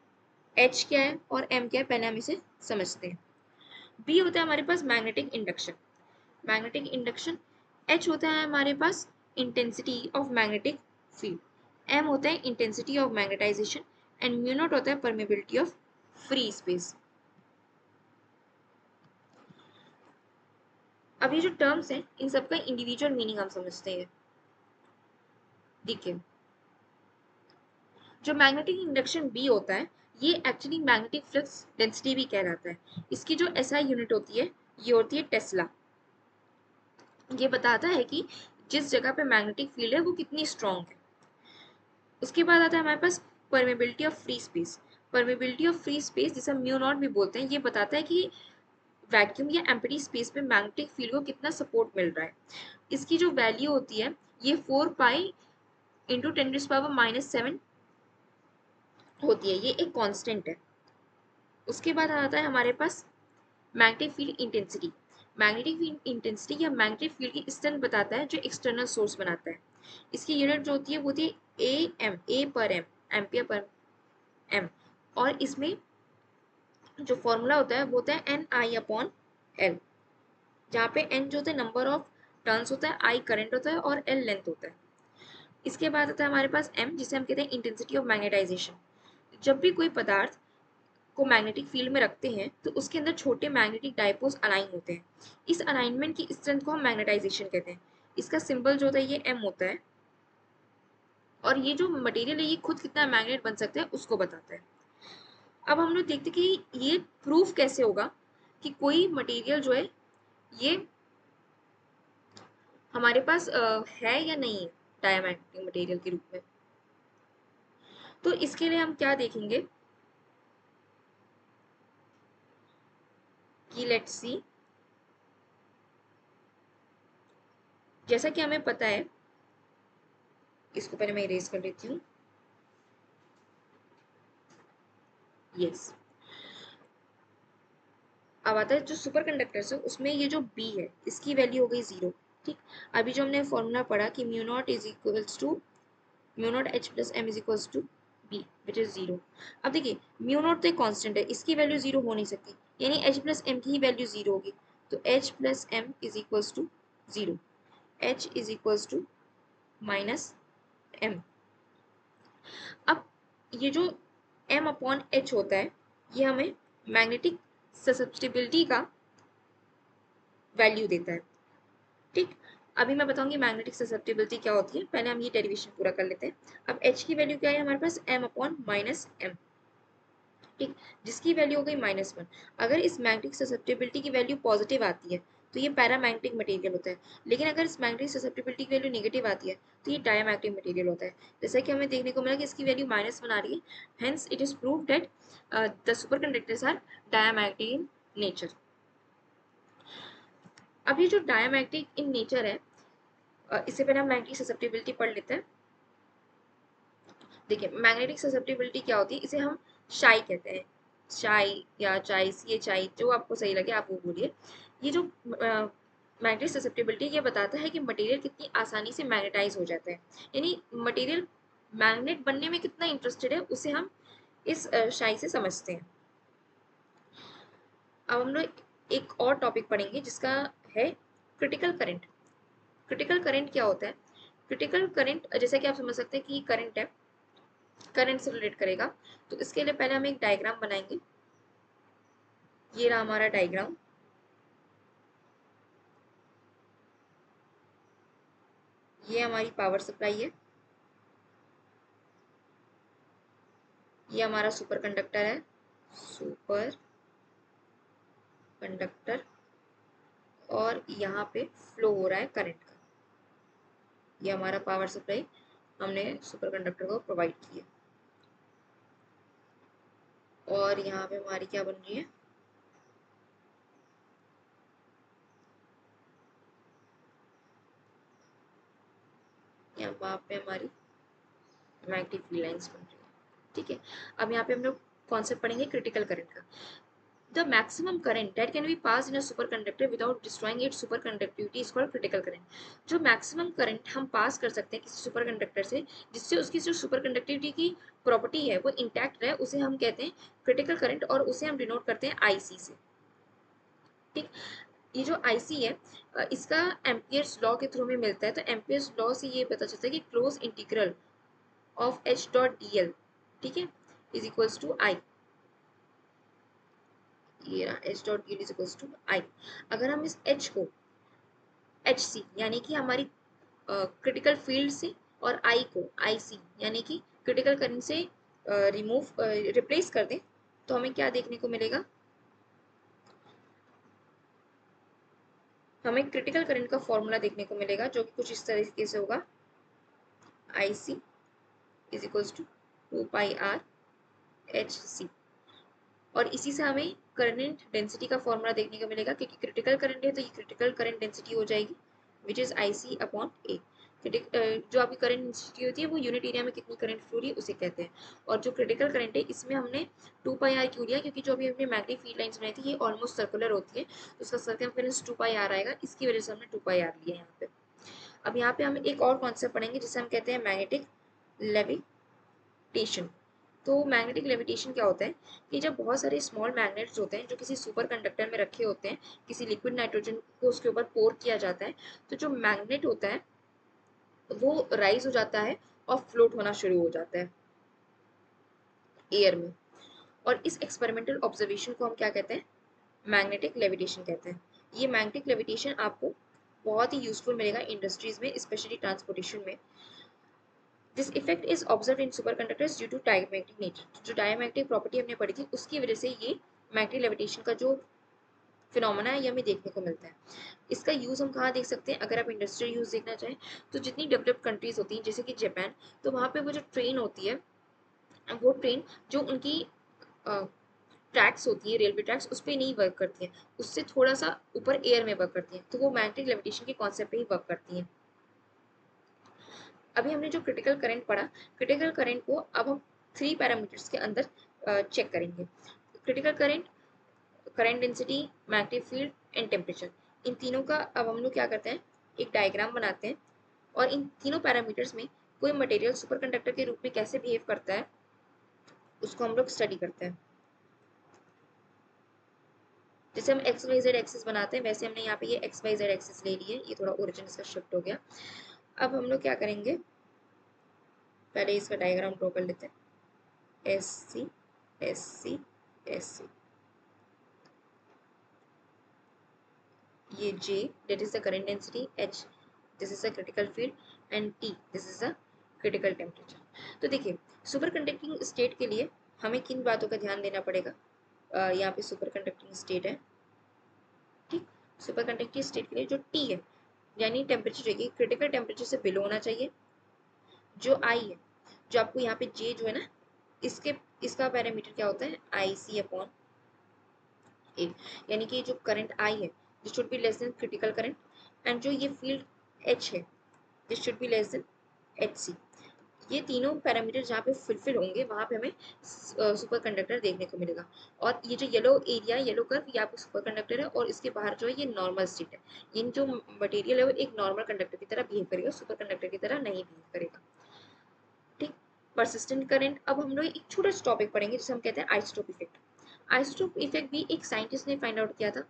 H क्या है और M क्या है, पहले हम इसे समझते हैं। B होता है हमारे पास magnetic induction, magnetic induction. H होता है हमारे पास intensity of magnetic field, M होता है intensity of magnetization and mu naught होता है परमेबिलिटी ऑफ फ्री स्पेस। अब ये जो टर्म्स हैं इन सबका इंडिविजुअल मीनिंग हम समझते हैं। देखिए, जो मैग्नेटिक इंडक्शन बी होता है ये एक्चुअली मैग्नेटिक फ्लक्स डेंसिटी भी कहलाता है। इसकी जो एसआई यूनिट होती है ये होती है टेस्ला। ये बताता है कि जिस जगह पे मैग्नेटिक फील्ड है वो कितनी स्ट्रॉन्ग है। उसके बाद आता है हमारे पास permeability of free space. Permeability of free space जिसे म्यू नॉट भी बोलते हैं, ये बताता है कि वैक्यूम या एम्प्टी स्पेस में मैग्नेटिक फील्ड को कितना सपोर्ट मिल रहा है। इसकी जो वैल्यू होती है ये 4 पाई इंटू 10⁻⁻7 होती है, ये एक कांस्टेंट है। उसके बाद आता है हमारे पास magnetic field intensity. Magnetic field intensity या मैग्नेटिक फील्ड की स्ट्रेंथ बताता है जो एक्सटर्नल सोर्स बनाता है। इसकी यूनिट जो होती है वो होती है ए पर एम, एम्पियर पर एम। और इसमें जो फॉर्मूला होता है वो होता है एन आई अपॉन एल, जहाँ पे एन जो होता है नंबर ऑफ टर्न्स होता है, आई करंट होता है और एल लेंथ होता है। इसके बाद आता है हमारे पास एम, जिसे हम कहते हैं इंटेंसिटी ऑफ मैग्नेटाइजेशन। जब भी कोई पदार्थ को मैग्नेटिक फील्ड में रखते हैं तो उसके अंदर छोटे मैग्नेटिक डायपोल्स अलाइन होते हैं। इस अलाइनमेंट की स्ट्रेंथ को हम मैग्नेटाइजेशन कहते हैं। इसका सिंबल जो होता है ये एम होता है और ये जो मटेरियल है ये खुद कितना मैग्नेट बन सकता है उसको बताता है। अब हम लोग देखते हैं कि ये प्रूफ कैसे होगा कि कोई मटेरियल जो है ये हमारे पास है या नहीं है डायमैग्नेटिक मटेरियल के रूप में। तो इसके लिए हम क्या देखेंगे कि लेट्स सी, जैसा कि हमें पता है, इसको पहले मैं इरेज कर लेती हूँ। यस, अब आता है जो सुपर कंडक्टर्स है उसमें ये जो बी है इसकी वैल्यू हो गई 0। ठीक, अभी जो हमने फॉर्मूला पढ़ा कि mu naught is equals to mu naught H plus M is equals to B which is 0। अब देखिए म्यू नॉट तो एक कांस्टेंट है, इसकी वैल्यू 0 हो नहीं सकती, यानी एच प्लस एम की ही वैल्यू 0 होगी। तो H plus M is equals to 0, H is equals to minus M. अब ये जो m अपॉन एच होता है ये हमें मैग्नेटिक ससेप्टिबिलिटी का वैल्यू देता है। ठीक, अभी मैं बताऊंगी मैग्नेटिक ससेप्टिबिलिटी क्या होती है, पहले हम ये डेरिवेशन पूरा कर लेते हैं। अब h की वैल्यू क्या है हमारे पास, m अपॉन माइनस एम। ठीक, जिसकी वैल्यू हो गई -1। अगर इस मैग्नेटिक ससेप्टिबिलिटी की वैल्यू पॉजिटिव आती है तो ये पैरामैग्नेटिक मटेरियल होता है, लेकिन अगर इस मैग्नेटिक ससेप्टिबिलिटी की वैल्यू नेगेटिव आती है तो ये डायमैग्नेटिक मटेरियल होता है। जैसा कि हमें देखने को मिला कि इसकी वैल्यू -1 आ रही है, hence it is proved that the superconductors are diamagnetic in nature. अब ये जो डायमैग्नेटिक इन नेचर है, इससे पहले हम मैग्नेटिक ससेप्टिबिलिटी पढ़ लेते हैं। देखिए मैग्नेटिक ससेप्टिबिलिटी क्या होती है, इसे हम शाई कहते हैं, शाई या चाई, सी चाई, जो आपको सही लगे आप वो बोलिए। ये जो मैग्नेटिक ससेप्टिबिलिटी ये बताता है कि मटेरियल कितनी आसानी से मैग्नेटाइज हो जाता है, यानी मटेरियल मैग्नेट बनने में कितना इंटरेस्टेड है उसे हम इस शाई से समझते हैं। अब हम लोग एक और टॉपिक पढ़ेंगे जिसका है क्रिटिकल करंट। क्रिटिकल करंट क्या होता है, क्रिटिकल करंट जैसे कि आप समझ सकते हैं कि करंट है, करंट से रिलेट करेगा। तो इसके लिए पहले हम एक डायग्राम बनाएंगे। ये रहा हमारा डायग्राम। ये हमारी पावर सप्लाई है, ये हमारा सुपर कंडक्टर है, सुपर कंडक्टर, और यहाँ पे फ्लो हो रहा है करंट का। ये हमारा पावर सप्लाई हमने सुपर कंडक्टर को प्रोवाइड किया। और यहाँ पे हमारी क्या बन रही है, यहाँ पे हमारी मैग्नेटिक फील्ड लाइंस बन रही है। ठीक है, अब यहाँ पे हम लोग कॉन्सेप्ट पढ़ेंगे क्रिटिकल करंट का। The maximum current that can be passed in a superconductor without destroying its superconductivity is called critical current। जो मैक्सिमम करंट हम पास कर सकते हैं किसी सुपरकंडक्टर से जिससे उसकी जो सुपरकंडक्टिविटी की प्रॉपर्टी है वो इंटैक्ट रहे, उसे हम कहते हैं क्रिटिकल करंट, और उसे हम डिनोट करते हैं आईसी से। ठीक, ये जो आईसी है इसका एम्पियर्स लॉ के थ्रू में मिलता है। तो एम्पियर्स लॉ से ये पता चलता है कि close integral of H dot d l, ठीक है, इज इक्वल्स टू आई। ये रहा H dot d l is equals to I. अगर हम इस एच को एच सी यानी कि हमारी क्रिटिकल फील्ड से और आई को आई सी यानी कि क्रिटिकल करंट से रिप्लेस कर दें तो हमें क्या देखने को मिलेगा, हमें क्रिटिकल करंट का फॉर्मूला देखने को मिलेगा जो कि कुछ इस तरीके से होगा, I C is equals to 2 pi R H C. और इसी से हमें करंट डेंसिटी का फॉर्मूला देखने को मिलेगा, क्योंकि क्रिटिकल करंट है तो ये क्रिटिकल करंट डेंसिटी हो जाएगी which is I C upon ए। जो आपकी करंट डेंसिटी होती है वो यूनिट एरिया में कितनी करंट फ्लो रही है उसे कहते हैं। और जो क्रिटिकल करंट है इसमें हमने 2 पाई आर क्यों लिया, क्योंकि जो अभी हमने मैग्नेटिक फील्ड लाइंस बनाई थी ये ऑलमोस्ट सर्कुलर होती है, तो उसका सर्कमफेरेंस 2 पाई आर आएगा, इसकी वजह से हमने 2 पाई आर लिया यहाँ पे। अब यहाँ पे हम एक और कॉन्सेप्ट पढ़ेंगे जिसे हम कहते हैं मैग्नेटिक लेविटेशन। तो मैग्नेटिक लेविटेशन क्या होता है कि जब बहुत सारे स्मॉल मैग्नेट्स होते हैं जो किसी सुपर कंडक्टर में रखे होते हैं, किसी लिक्विड नाइट्रोजन को उसके ऊपर पोर किया जाता है, तो जो मैग्नेट होता है वो राइज हो जाता है और फ्लोट होना शुरू हो जाता है एयर में। और इस एक्सपेरिमेंटल ऑब्जर्वेशन को हम क्या कहते हैं, मैग्नेटिक लेविटेशन कहते हैं। ये मैग्नेटिक लेविटेशन आपको बहुत ही यूजफुल मिलेगा इंडस्ट्रीज में, स्पेशली ट्रांसपोर्टेशन में। This effect is observe in superconductors due to diamagnetic nature. जो डायमैग्नेटिक प्रॉपर्टी हमने पढ़ी थी उसकी वजह से ये मैग्नेटिक लेविटेशन का जो फिनोमेना है ये हमें देखने को मिलता है। इसका यूज़ हम कहाँ देख सकते हैं, अगर आप इंडस्ट्रियल यूज़ देखना चाहें तो जितनी डेवलप्ड कंट्रीज होती हैं जैसे कि जापान, तो वहाँ पे वो जो ट्रेन होती है वो ट्रेन जो उनकी ट्रैक्स होती है रेलवे ट्रैक्स उस पर नहीं वर्क करती हैं, उससे थोड़ा सा ऊपर एयर में वर्क करती हैं, तो वो मैग्नेटिक लेविटेशन के कॉन्सेप्ट पे ही वर्क करती हैं। अभी हमने जो क्रिटिकल करंट पढ़ा, क्रिटिकल करंट को अब हम 3 पैरामीटर्स के अंदर चेक करेंगे। Critical current, current density, magnetic field and temperature, इन तीनों का अब हम लोग क्या करते हैं, एक डायग्राम बनाते हैं और इन तीनों पैरामीटर्स में कोई मटेरियल सुपरकंडक्टर के रूप में कैसे बिहेव करता है उसको हम लोग स्टडी करते हैं। जैसे हम एक्स वाई जेड एक्सिस बनाते हैं वैसे हमने यहाँ पे ये एक्स वाई जेड एक्सिस ले ली है, ये थोड़ा ओरिजिन इसका शिफ्ट हो गया। अब हम लोग क्या करेंगे, पहले इसका डायग्राम ड्रॉ कर लेते हैं, S C S C S C, ये J that is the current density, H this is the critical field and T this is the critical temperature। तो देखिए सुपर कंडक्टिंग स्टेट के लिए हमें किन बातों का ध्यान देना पड़ेगा, यहाँ पे सुपर कंडक्टिंग स्टेट है, ठीक, सुपर कंडक्टिंग स्टेट के लिए जो T है यानी टेम्परेचर है क्रिटिकल टेम्परेचर से बिलो होना चाहिए। जो I है, जो आपको यहाँ पे J जो है ना, इसका पैरामीटर क्या होता है, आई सी अपॉन ए, यानी कि जो करंट I है this should be less than critical current, and जो ये फील्ड H है this should be less than H C. ये तीनों पैरामीटर जहाँ पे फुलफिल होंगे वहाँ पे हमें सुपर कंडक्टर देखने को मिलेगा। और ये जो येलो एरिया, येलो कर्व, ये आपको सुपर कंडक्टर है और इसके बाहर जो है ये नॉर्मल स्टेट है। ये जो मटेरियल है वो एक नॉर्मल कंडक्टर की तरह बिहेव करेगा, सुपर कंडक्टर की तरह नहीं बिहेव करेगा, ठीक। परसिस्टेंट करंट, अब हम लोग एक छोटा सा टॉपिक पढ़ेंगे जिसे हम कहते हैं आइसोटोप इफेक्ट। आइसोटोप इफेक्ट भी एक साइंटिस्ट ने फाइंड आउट किया था,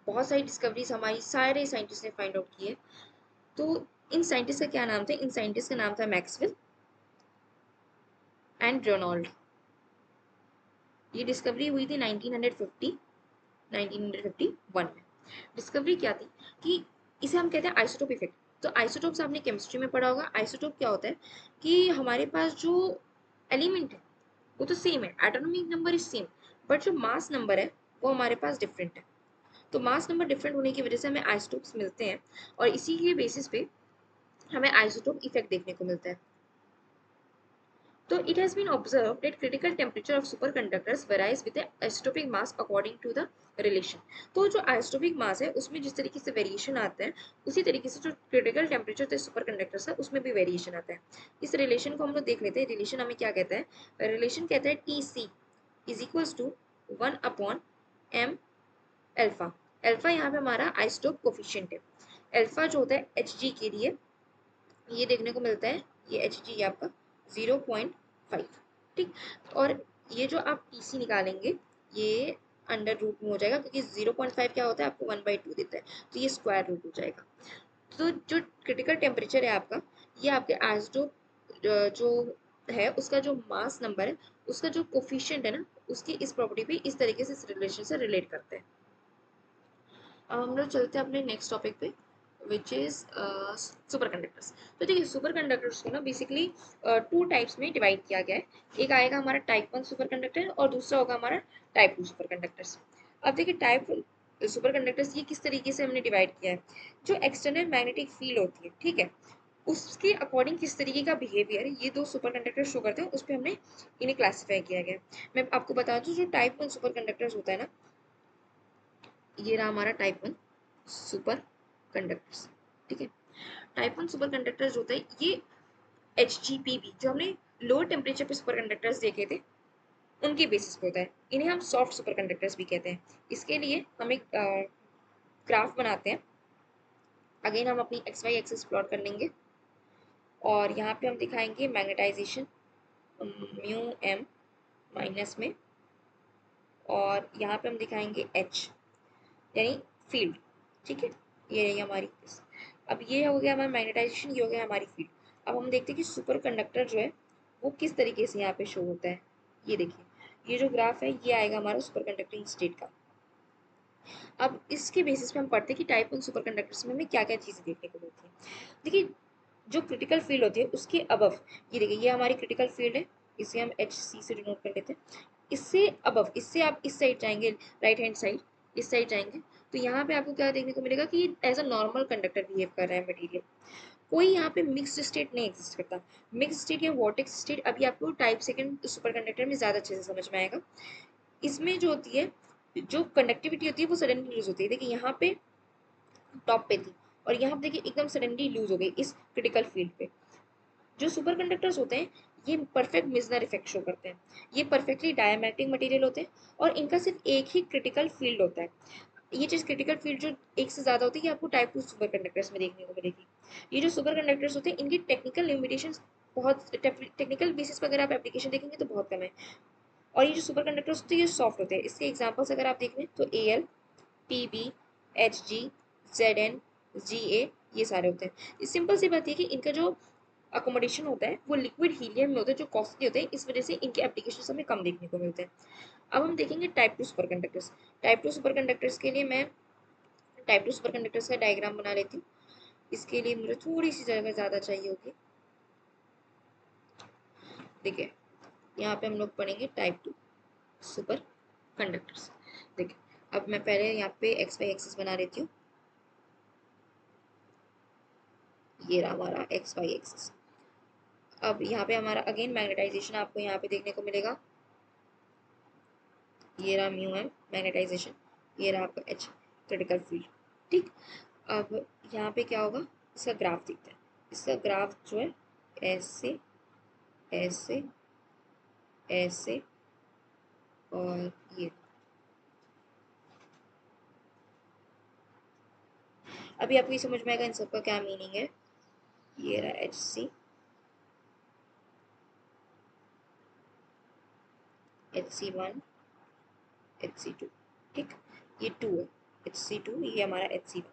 बहुत सारी डिस्कवरीज हमारी सारे साइंटिस्ट ने फाइंड आउट की है। तो इन साइंटिस्ट का क्या नाम था, इन साइंटिस्ट का नाम था मैक्सवेल एंड रेनॉल्ड। ये डिस्कवरी हुई थी 1951 में। डिस्कवरी क्या थी कि इसे हम कहते हैं आइसोटोप इफेक्ट। तो आइसोटोप्स आपने केमिस्ट्री में पढ़ा होगा। आइसोटोप क्या होता है कि हमारे पास जो एलिमेंट है वो तो सेम है, atomic number is same, but जो मास नंबर है वो हमारे पास डिफरेंट है। तो मास नंबर डिफरेंट होने की वजह से हमें आइसोटोप्स मिलते हैं और इसी के बेसिस पे हमें आइसोटोप इफेक्ट देखने को मिलता है। तो it has been observed that critical temperature of superconductors varies with the isotopic mass according to the relation। तो जो आइसोटोपिक मास है उसमें जिस तरीके से वेरिएशन आता है उसी तरीके से जो क्रिटिकल टेम्परेचर होता है सुपरकंडक्टर्स का उसमें भी वेरिएशन आता है। इस रिलेशन को हम लोग देख लेते हैं। रिलेशन हमें क्या कहता है? रिलेशन कहता है T C is equals to 1/m alpha. Alpha यहाँ पे हमारा आइसोटोप कोफिशिएंट है। अल्फा जो होता है एच जी के लिए ये देखने को मिलता है, ये एच जी आपका 0.5, ठीक। और ये जो आप टी सी निकालेंगे ये अंडर रूट में हो जाएगा क्योंकि 0.5 क्या होता है आपको 1/2 देता है, तो ये स्क्वायर रूट हो जाएगा। तो जो क्रिटिकल टेम्परेचर है आपका, ये आपके आइसोटोप जो है उसका जो मास नंबर है उसका जो कोफिशिएंट है ना उसकी इस प्रॉपर्टी पे इस तरीके से इस रिलेशन से रिलेट करते हैं। अब हम लोग चलते हैं अपने नेक्स्ट टॉपिक पे विच इज सुपर कंडक्टर्स। तो देखिए सुपर कंडक्टर्स को ना बेसिकली टू टाइप्स में डिवाइड किया गया है। एक आएगा हमारा टाइप 1 सुपर कंडक्टर और दूसरा होगा हमारा टाइप 2 सुपर कंडक्टर्स। अब देखिए टाइप सुपर कंडक्टर्स ये किस तरीके से हमने डिवाइड किया है। जो एक्सटर्नल मैग्नेटिक फील्ड होती है, ठीक है, उसके अकॉर्डिंग किस तरीके का बिहेवियर ये दो सुपर कंडक्टर शो करते हैं उस पर हमने इन्हें क्लासीफाई किया गया है। मैं आपको बता दूं जो टाइप 1 सुपर कंडक्टर्स होता है ना, ये रहा हमारा टाइप 1 सुपर कंडक्टर्स, ठीक है। टाइप 1 सुपर कंडक्टर्स होते हैं ये HGPB जो हमने लोअर टेम्परेचर पे सुपर कंडक्टर्स देखे थे उनके बेसिस पे होता है। इन्हें हम सॉफ्ट सुपर कंडक्टर्स भी कहते हैं। इसके लिए हम एक ग्राफ बनाते हैं। अगेन हम अपनी एक्स वाई एक्सिस प्लॉट कर लेंगे और यहाँ पे हम दिखाएंगे मैग्नेटाइजेशन म्यू एम माइनस में, और यहाँ पे हम दिखाएंगे एच यानी फील्ड, ठीक है। ये रही हमारी, अब ये हो गया हमारा मैग्नेटाइजेशन, ये हो गया हमारी फील्ड। अब हम देखते हैं कि सुपर कंडक्टर जो है वो किस तरीके से यहाँ पे शो होता है। ये देखिए ये जो ग्राफ है ये आएगा हमारा सुपर कंडक्टिंग स्टेट का। अब इसके बेसिस पे हम पढ़ते हैं कि टाइप 1 सुपर कंडक्टर्स में हमें क्या क्या चीज़ें देखने को मिलती है। देखिए जो क्रिटिकल फील्ड होती है उसके अबव, ये देखिए ये हमारी क्रिटिकल फील्ड है, इसे हम एच सी से डिनोट कर लेते हैं। इससे अबव, इससे आप इस साइड जाएंगे, राइट हैंड साइड इस साइड जाएंगे तो यहाँ पे आपको क्या देखने को मिलेगा कि as a normal conductor behave कर रहा है मटेरियल। कोई यहाँ पे मिक्स्ड स्टेट नहीं एग्जिस्ट करता। मिक्स्ड स्टेट या वॉर्टेक्स स्टेट अभी आपको टाइप सेकंड सुपर कंडक्टर में ज़्यादा अच्छे से समझ में आएगा। इसमें जो होती है जो कंडक्टिविटी होती है वो सडनली लूज होती है। देखिए यहाँ पे टॉप पे थी और यहाँ पे देखिए एकदम सडनली लूज हो गई इस क्रिटिकल फील्ड पे। जो सुपर कंडक्टर्स होते हैं ये परफेक्ट मिजनर इफेक्ट शो करते हैं। ये परफेक्टली डायमैग्नेटिक मटेरियल होते हैं और इनका सिर्फ एक ही क्रिटिकल फील्ड होता है। ये चीज क्रिटिकल फील्ड जो एक से ज्यादा होती है ये आपको टाइप 2 सुपर कंडक्टर्स में देखने को मिलेगी। ये जो सुपर कंडक्टर्स होते हैं इनकी टेक्निकल लिमिटेशंस बहुत, टेक्निकल बेसिस पर अगर आप एप्लीकेशन देखेंगे तो बहुत कम है। और ये जो सुपर कंडक्टर्स होते हैं ये सॉफ्ट होते हैं। इसके एग्जांपल्स अगर आप देख लें तो AL, PB, HG, ZN, GA ये सारे होते हैं। इस सिंपल सी बात है कि इनका जो अकोमोडेशन होता है वो लिक्विड हीलियम में होता है जो कॉस्टली होते हैं, इस वजह से इनके एप्लीकेशन हमें कम देखने को मिलते हैं। अब हम देखेंगे type 2 super conductors. Type 2 super conductors के लिए मैं टाइप 2 सुपर कंडक्टर्स का डायग्राम बना लेती हूँ। इसके लिए मुझे थोड़ी सी जगह ज़्यादा चाहिए होगी। देखिए यहाँ पे हम लोग पढ़ेंगे टाइप 2 सुपर कंडक्टर्स। देखिए अब मैं पहले यहाँ पे एक्स वाई एक्सिस बना लेती हूँ। ये रहा हमारा एक्स वाई एक्सिस। अब यहाँ पे हमारा अगेन मैग्नेटाइजेशन आपको यहाँ पे देखने को मिलेगा। ये रहा म्यू एम मैग्नेटाइजेशन, ये रहा आपका एच क्रिटिकल फील्ड, ठीक। अब यहाँ पे क्या होगा इसका ग्राफ दिखता है। इसका ग्राफ जो है ऐसे ऐसे ऐसे और ये, अभी आपको ये समझ में आएगा इन सबका क्या मीनिंग है। ये रहा एच सी, HC1, HC2, ठीक। ये 2 है, HC2, ये हमारा HC1,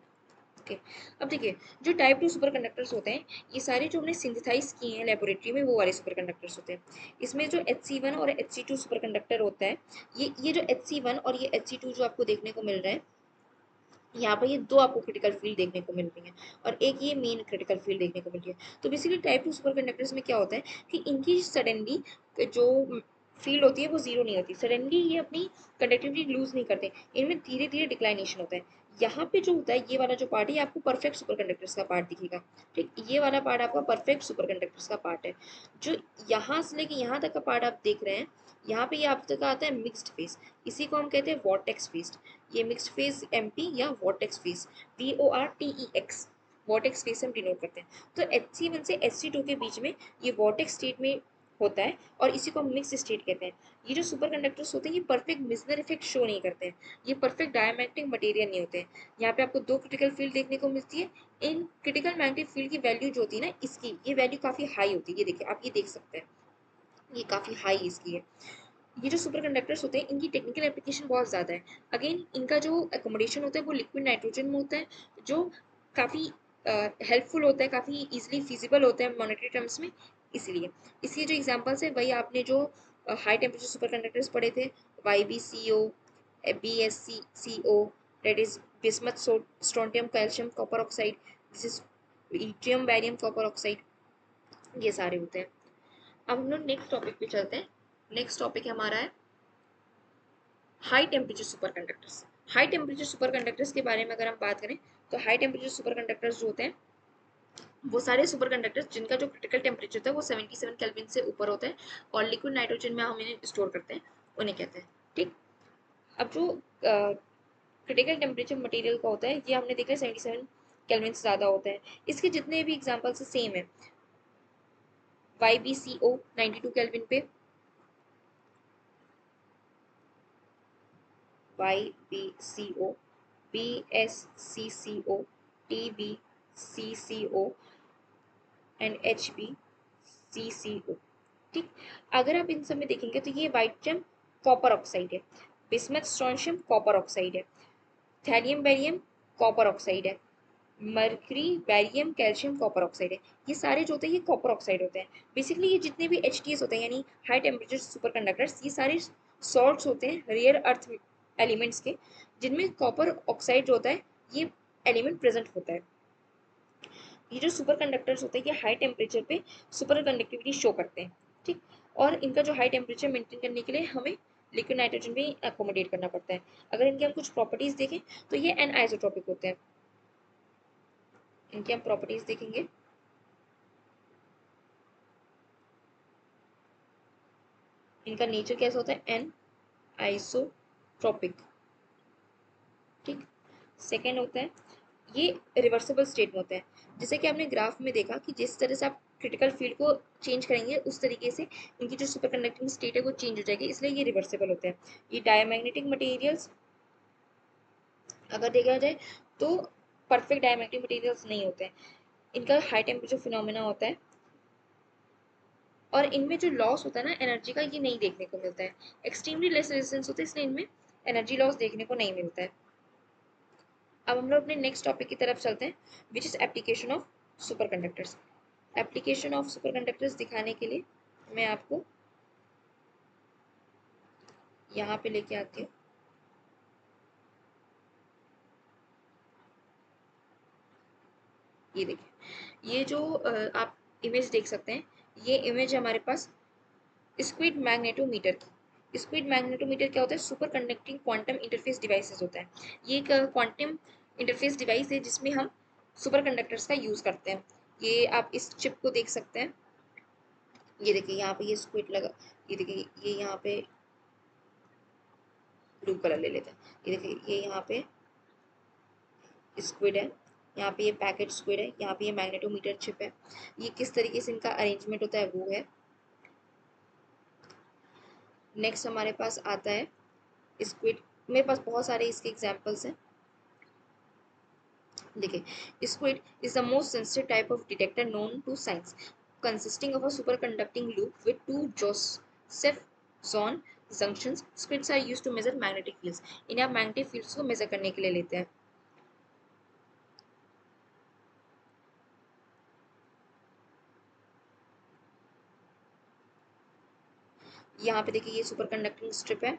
ओके। अब देखिए जो टाइप 2 सुपर कंडक्टर्स होते हैं ये सारे जो हमने सिंथेसाइज किए हैं लेबोरेटरी में वो वाले सुपर कंडक्टर्स होते हैं। इसमें जो HC1 और HC2 सुपर कंडक्टर होता है, ये जो HC1 और ये HC2 जो आपको देखने को मिल रहा है यहाँ पर, ये दो आपको क्रिटिकल फील्ड देखने को मिल रही है और एक ये मेन क्रिटिकल फील्ड देखने को मिल रही है। तो बेसिकली टाइप 2 सुपर कंडक्टर्स में क्या होता है कि इनकी सडनली जो फील्ड होती है वो जीरो नहीं होती। सडनली ये अपनी कंडक्टिविटी लूज नहीं करते, इनमें धीरे धीरे डिक्लाइनेशन होता है। यहाँ पे जो होता है ये वाला जो पार्ट है ये आपको परफेक्ट सुपरकंडक्टर्स का पार्ट दिखेगा। ठीक, ये वाला पार्ट आपका परफेक्ट सुपरकंडक्टर्स का पार्ट है। जो यहाँ से लेके यहाँ तक का पार्ट आप देख रहे हैं, यहाँ पे ये आप तक आता है मिक्स्ड फेज, इसी को हम कहते हैं वॉर्टेक्स फेज। ये मिक्स्ड फेज एमपी या vortex phase, VORTEX, vortex phase से हम डिनोट करते हैं। तो HC1 से HC2 के बीच में ये वॉर्टेक्स स्टेट में होता है और इसी को हम मिक्स स्टेट कहते हैं। ये जो सुपर कंडक्टर्स होते हैं ये परफेक्ट मिसनर इफेक्ट शो नहीं करते हैं, ये परफेक्ट डायमैग्नेटिक मटेरियल नहीं होते हैं। यहाँ पे आपको दो क्रिटिकल फील्ड देखने को मिलती है। इन क्रिटिकल मैग्नेटिक फील्ड की वैल्यू जो होती है ना, इसकी ये वैल्यू काफ़ी हाई होती है। ये देखिए, आप ये देख सकते हैं, ये काफ़ी हाई इसकी है। ये जो सुपर कंडक्टर्स होते हैं इनकी टेक्निकल एप्लीकेशन बहुत ज़्यादा है। अगेन इनका जो एकोमोडेशन होता है वो लिक्विड नाइट्रोजन में होता है, जो काफ़ी हेल्पफुल होता है, काफ़ी इजीली फिजिबल होता है मॉनेटरी टर्म्स में। इसलिए इसके जो एग्जांपल्स है वही आपने जो हाई टेम्परेचर सुपर कंडक्टर्स पढ़े थे, YbCO, BsCO, that is bismuth strontium calcium copper oxide, this is yttrium barium copper oxide, ये सारे होते हैं। अब हम लोग नेक्स्ट टॉपिक पे चलते हैं। नेक्स्ट टॉपिक हमारा है high temperature super conductors. High temperature super conductors के बारे में अगर हम बात करें तो हाई टेम्परेचर सुपर कंडक्टर्स जो होते हैं वो सारे सुपर कंडक्टर्स जिनका जो क्रिटिकल टेम्परेचर होता है वो 77 केल्विन से ऊपर होता है और लिक्विड नाइट्रोजन में हम इन्हें स्टोर करते हैं, उन्हें कहते हैं। ठीक, अब जो क्रिटिकल टेम्परेचर मटेरियल का होता है ये हमने देखा है 77 केल्विन से ज़्यादा होता है। इसके जितने भी एग्जाम्पल्स सेम है, YbCO 92 केल्विन पे, YbCO, BsCCO, TbCCO and HbCCO। ठीक, अगर आप इन सब में देखेंगे तो ये वाइट्रियम कॉपर ऑक्साइड है, बिस्मथ स्ट्रोंशियम कॉपर ऑक्साइड है, थैलियम बैरियम कॉपर ऑक्साइड है, mercury barium calcium copper oxide है। ये सारे जो होते हैं ये कॉपर ऑक्साइड होते हैं। बेसिकली ये जितने भी HTS होते हैं यानी हाई टेम्परेचर सुपर कंडक्टर्स, ये सारे सॉल्ट्स होते हैं रियर अर्थ एलिमेंट्स के, जिनमें कॉपर ऑक्साइड जो होता है ये एलिमेंट प्रेजेंट होता है। ये जो सुपर कंडक्टर्स होते हैं ये हाई टेम्परेचर पे सुपर कंडक्टिविटी शो करते हैं। ठीक, और इनका जो हाई टेम्परेचर मेंटेन करने के लिए हमें लिक्विड नाइट्रोजन भी अकोमोडेट करना पड़ता है। अगर इनकी हम कुछ प्रॉपर्टीज देखें तो ये एनआइसोट्रोपिक होते हैं। इनकी हम प्रॉपर्टीज देखेंगे, इनका नेचर कैसा होता है, एन आइसोट्रोपिक। ठीक, सेकेंड होता है ये रिवर्सिबल स्टेट में होता है। जैसे कि आपने ग्राफ में देखा कि जिस तरह से आप क्रिटिकल फील्ड को चेंज करेंगे उस तरीके से इनकी जो सुपर कंडक्टिंग स्टेट है वो चेंज हो जाएगी, इसलिए ये रिवर्सिबल होते हैं। ये डायमैग्नेटिक मटेरियल्स अगर देखा जाए तो परफेक्ट डायमैग्नेटिक मटेरियल्स नहीं होते हैं, इनका हाई टेम्परेचर फिनोमेना होता है और इनमें जो लॉस होता है ना एनर्जी का ये नहीं देखने को मिलता है। एक्सट्रीमली लेस रेजिस्टेंस होता है इसलिए इनमें एनर्जी लॉस देखने को नहीं मिलता है। अब हम लोग अपने नेक्स्ट टॉपिक की तरफ चलते हैं, which is application of super conductors. Application of super conductors दिखाने के लिए मैं आपको यहाँ पे लेके आती हूँ। ये देखिए, ये जो आप इमेज देख सकते हैं, ये इमेज हमारे पास स्क्विड मैग्नेटोमीटर की। स्क्विड मैग्नेटोमीटर क्या होता है, super conducting quantum interface devices होता है। ये एक क्वांटम इंटरफेस डिवाइस है जिसमें हम सुपर कंडक्टर्स का यूज़ करते हैं। ये आप इस चिप को देख सकते हैं, ये देखिए यहाँ पे ये स्क्विड लगा, ये देखिए ये यहाँ पे ब्लू कलर ले लेते हैं, ये देखिए ये यहाँ पे स्क्विड है, यहाँ पे ये पैकेट स्क्विड है, यहाँ पे ये मैग्नेटोमीटर चिप है। ये किस तरीके से इनका अरेंजमेंट होता है वो है। नेक्स्ट हमारे पास आता है स्क्विड, मेरे पास बहुत सारे इसके एग्जाम्पल्स हैं। देखिए, SQUID is the most sensitive type of detector known to science, consisting of a superconducting loop with two Josephson junctions. Squids are used to measure magnetic fields. इन्हें आप मैग्नेटिक फील्ड्स को मेजर करने के लिए लेते हैं। यहाँ पे देखिए ये सुपर कंडक्टिंग स्ट्रिप है,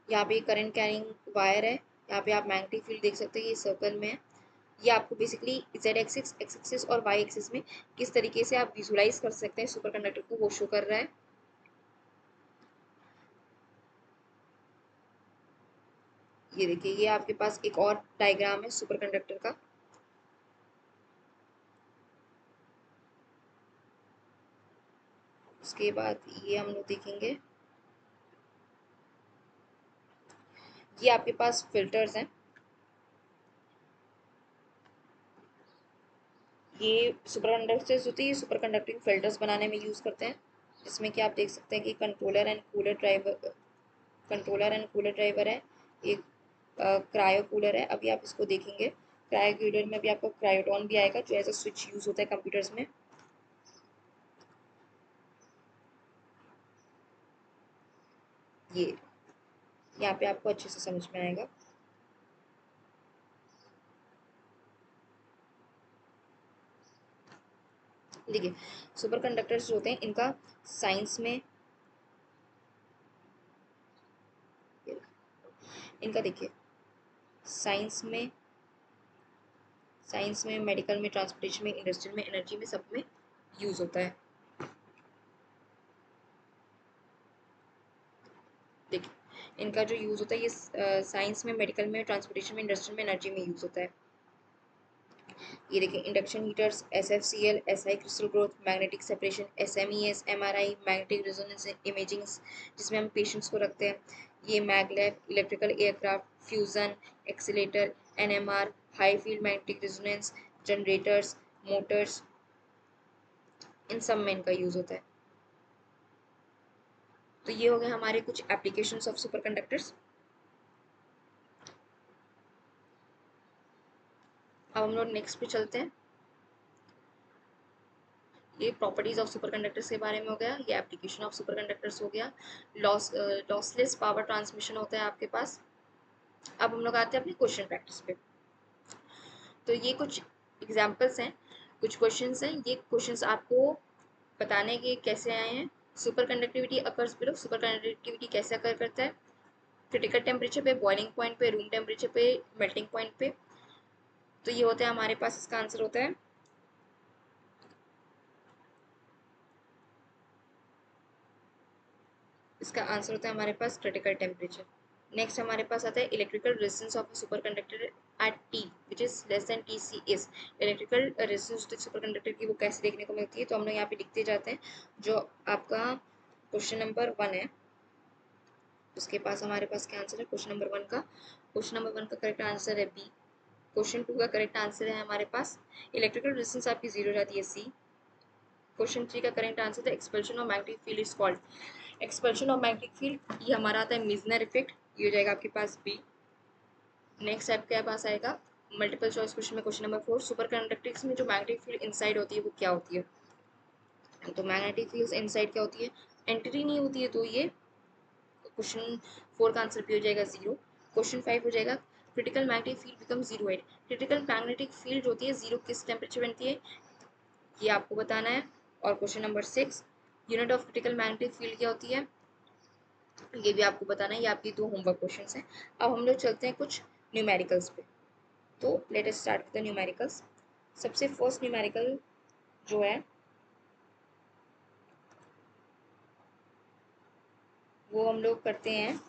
यहाँ पे करंट कैरिंग वायर है, यहाँ पे आप मैग्नेटिक फील्ड देख सकते हैं ये सर्कल में है। ये आपको basically Z axis, x axis और वाई एक्सिस में किस तरीके से आप विजुलाइज कर सकते हैं सुपर कंडक्टर को, वो शो कर रहा है। ये देखिए, ये आपके पास एक और डायग्राम है सुपर कंडक्टर का। उसके बाद ये हम लोग देखेंगे, ये आपके पास फिल्टर्स हैं। ये सुपर कंडक्टर्स होती है, सुपर कंडक्टिंग फिल्टर्स बनाने में यूज़ करते हैं, जिसमें कि आप देख सकते हैं कि कंट्रोलर एंड कूलर ड्राइवर है, एक क्रायो कूलर है। अभी आप इसको देखेंगे, क्रायो कूलर में भी आपको क्रायोटॉन भी आएगा, जो एज अ स्विच यूज़ होता है कंप्यूटर्स में। ये यहाँ पे आपको अच्छे से समझ में आएगा। देखिए, सुपर कंडक्टर्स जो होते हैं, इनका साइंस में, इनका देखिए, साइंस में मेडिकल में, ट्रांसपोर्टेशन में, इंडस्ट्रियल में, एनर्जी में, सब में यूज़ होता है। देखिए, इनका जो यूज़ होता है, ये साइंस में, मेडिकल में, ट्रांसपोर्टेशन में, इंडस्ट्रियल में, एनर्जी में यूज़ होता है। ये देखिए, induction heaters, SFCL, SI crystal growth, magnetic separation, SMES, MRI, magnetic resonance imaging, जिसमें हम पेशेंट्स को रखते हैं, ये maglab, electrical aircraft, fusion accelerator, NMR, high field magnetic resonance, generators, motors, इन सब में इनका यूज़ होता है। तो ये हो गए हमारे कुछ एप्लीकेशंस ऑफ सुपर कंडक्टर्स। अब हम लोग नेक्स्ट पे चलते हैं। ये प्रॉपर्टीज ऑफ सुपर कंडक्टर्स के बारे में हो गया, ये एप्लीकेशन ऑफ सुपर कंडक्टर्स हो गया, लॉसलेस पावर ट्रांसमिशन होता है आपके पास। अब हम लोग आते हैं अपनी क्वेश्चन प्रैक्टिस पे। तो ये कुछ एग्जांपल्स हैं, कुछ क्वेश्चंस हैं। ये क्वेश्चंस आपको बताने के कैसे आए हैं। Super conductivity occurs below, super conductivity कैसे अकर करता है, क्रिटिकल टेम्परेचर पे, बॉइलिंग पॉइंट पे, रूम टेम्परेचर पे, मेल्टिंग पॉइंट पे। तो ये होता है हमारे पास, इसका आंसर होता है, इसका आंसर होता है हमारे पास क्रिटिकल टेम्परेचर। नेक्स्ट हमारे पास आता है electrical resistance of superconductor at T which is less than T C is. Electrical resistance superconductor की वो कैसे देखने को मिलती है, तो हम लोग यहाँ पे लिखते जाते हैं। जो आपका क्वेश्चन नंबर 1 है, उसके पास हमारे पास क्या आंसर है क्वेश्चन नंबर 1 का। क्वेश्चन नंबर 1 का करेक्ट आंसर है बी। क्वेश्चन 2 का करेक्ट आंसर है हमारे पास इलेक्ट्रिकल रेजिस्टेंस आपकी 0 हो जाती है, सी। क्वेश्चन 3 का करेक्ट आंसर था expulsion of magnetic field is called. Expulsion of magnetic field, ये हमारा आता है मीजनर इफेक्ट, ये हो जाएगा आपके पास बी। नेक्स्ट आपके पास आएगा मल्टीपल चॉइस क्वेश्चन में क्वेश्चन नंबर 4, सुपर कंडक्टिंग्स में जो मैग्नेटिक फील्ड इनसाइड होती है वो क्या होती है। तो मैग्नेटिक फील्ड इनसाइड क्या होती है, एंट्री नहीं होती है, तो ये क्वेश्चन 4 का आंसर भी हो जाएगा 0। क्वेश्चन 5 हो जाएगा critical magnetic field become 0 at. Critical magnetic field होती है 0 किस टेम्परेचर बनती है, ये आपको बताना है। और question number 6, unit of critical magnetic field क्या होती है, ये भी आपको बताना है। ये आपकी 2 होमवर्क क्वेश्चंस हैं। अब हम लोग चलते हैं कुछ न्यूमेरिकल्स पे। तो let us start with the numericals. सबसे फर्स्ट न्यूमेरिकल जो है वो हम लोग करते हैं,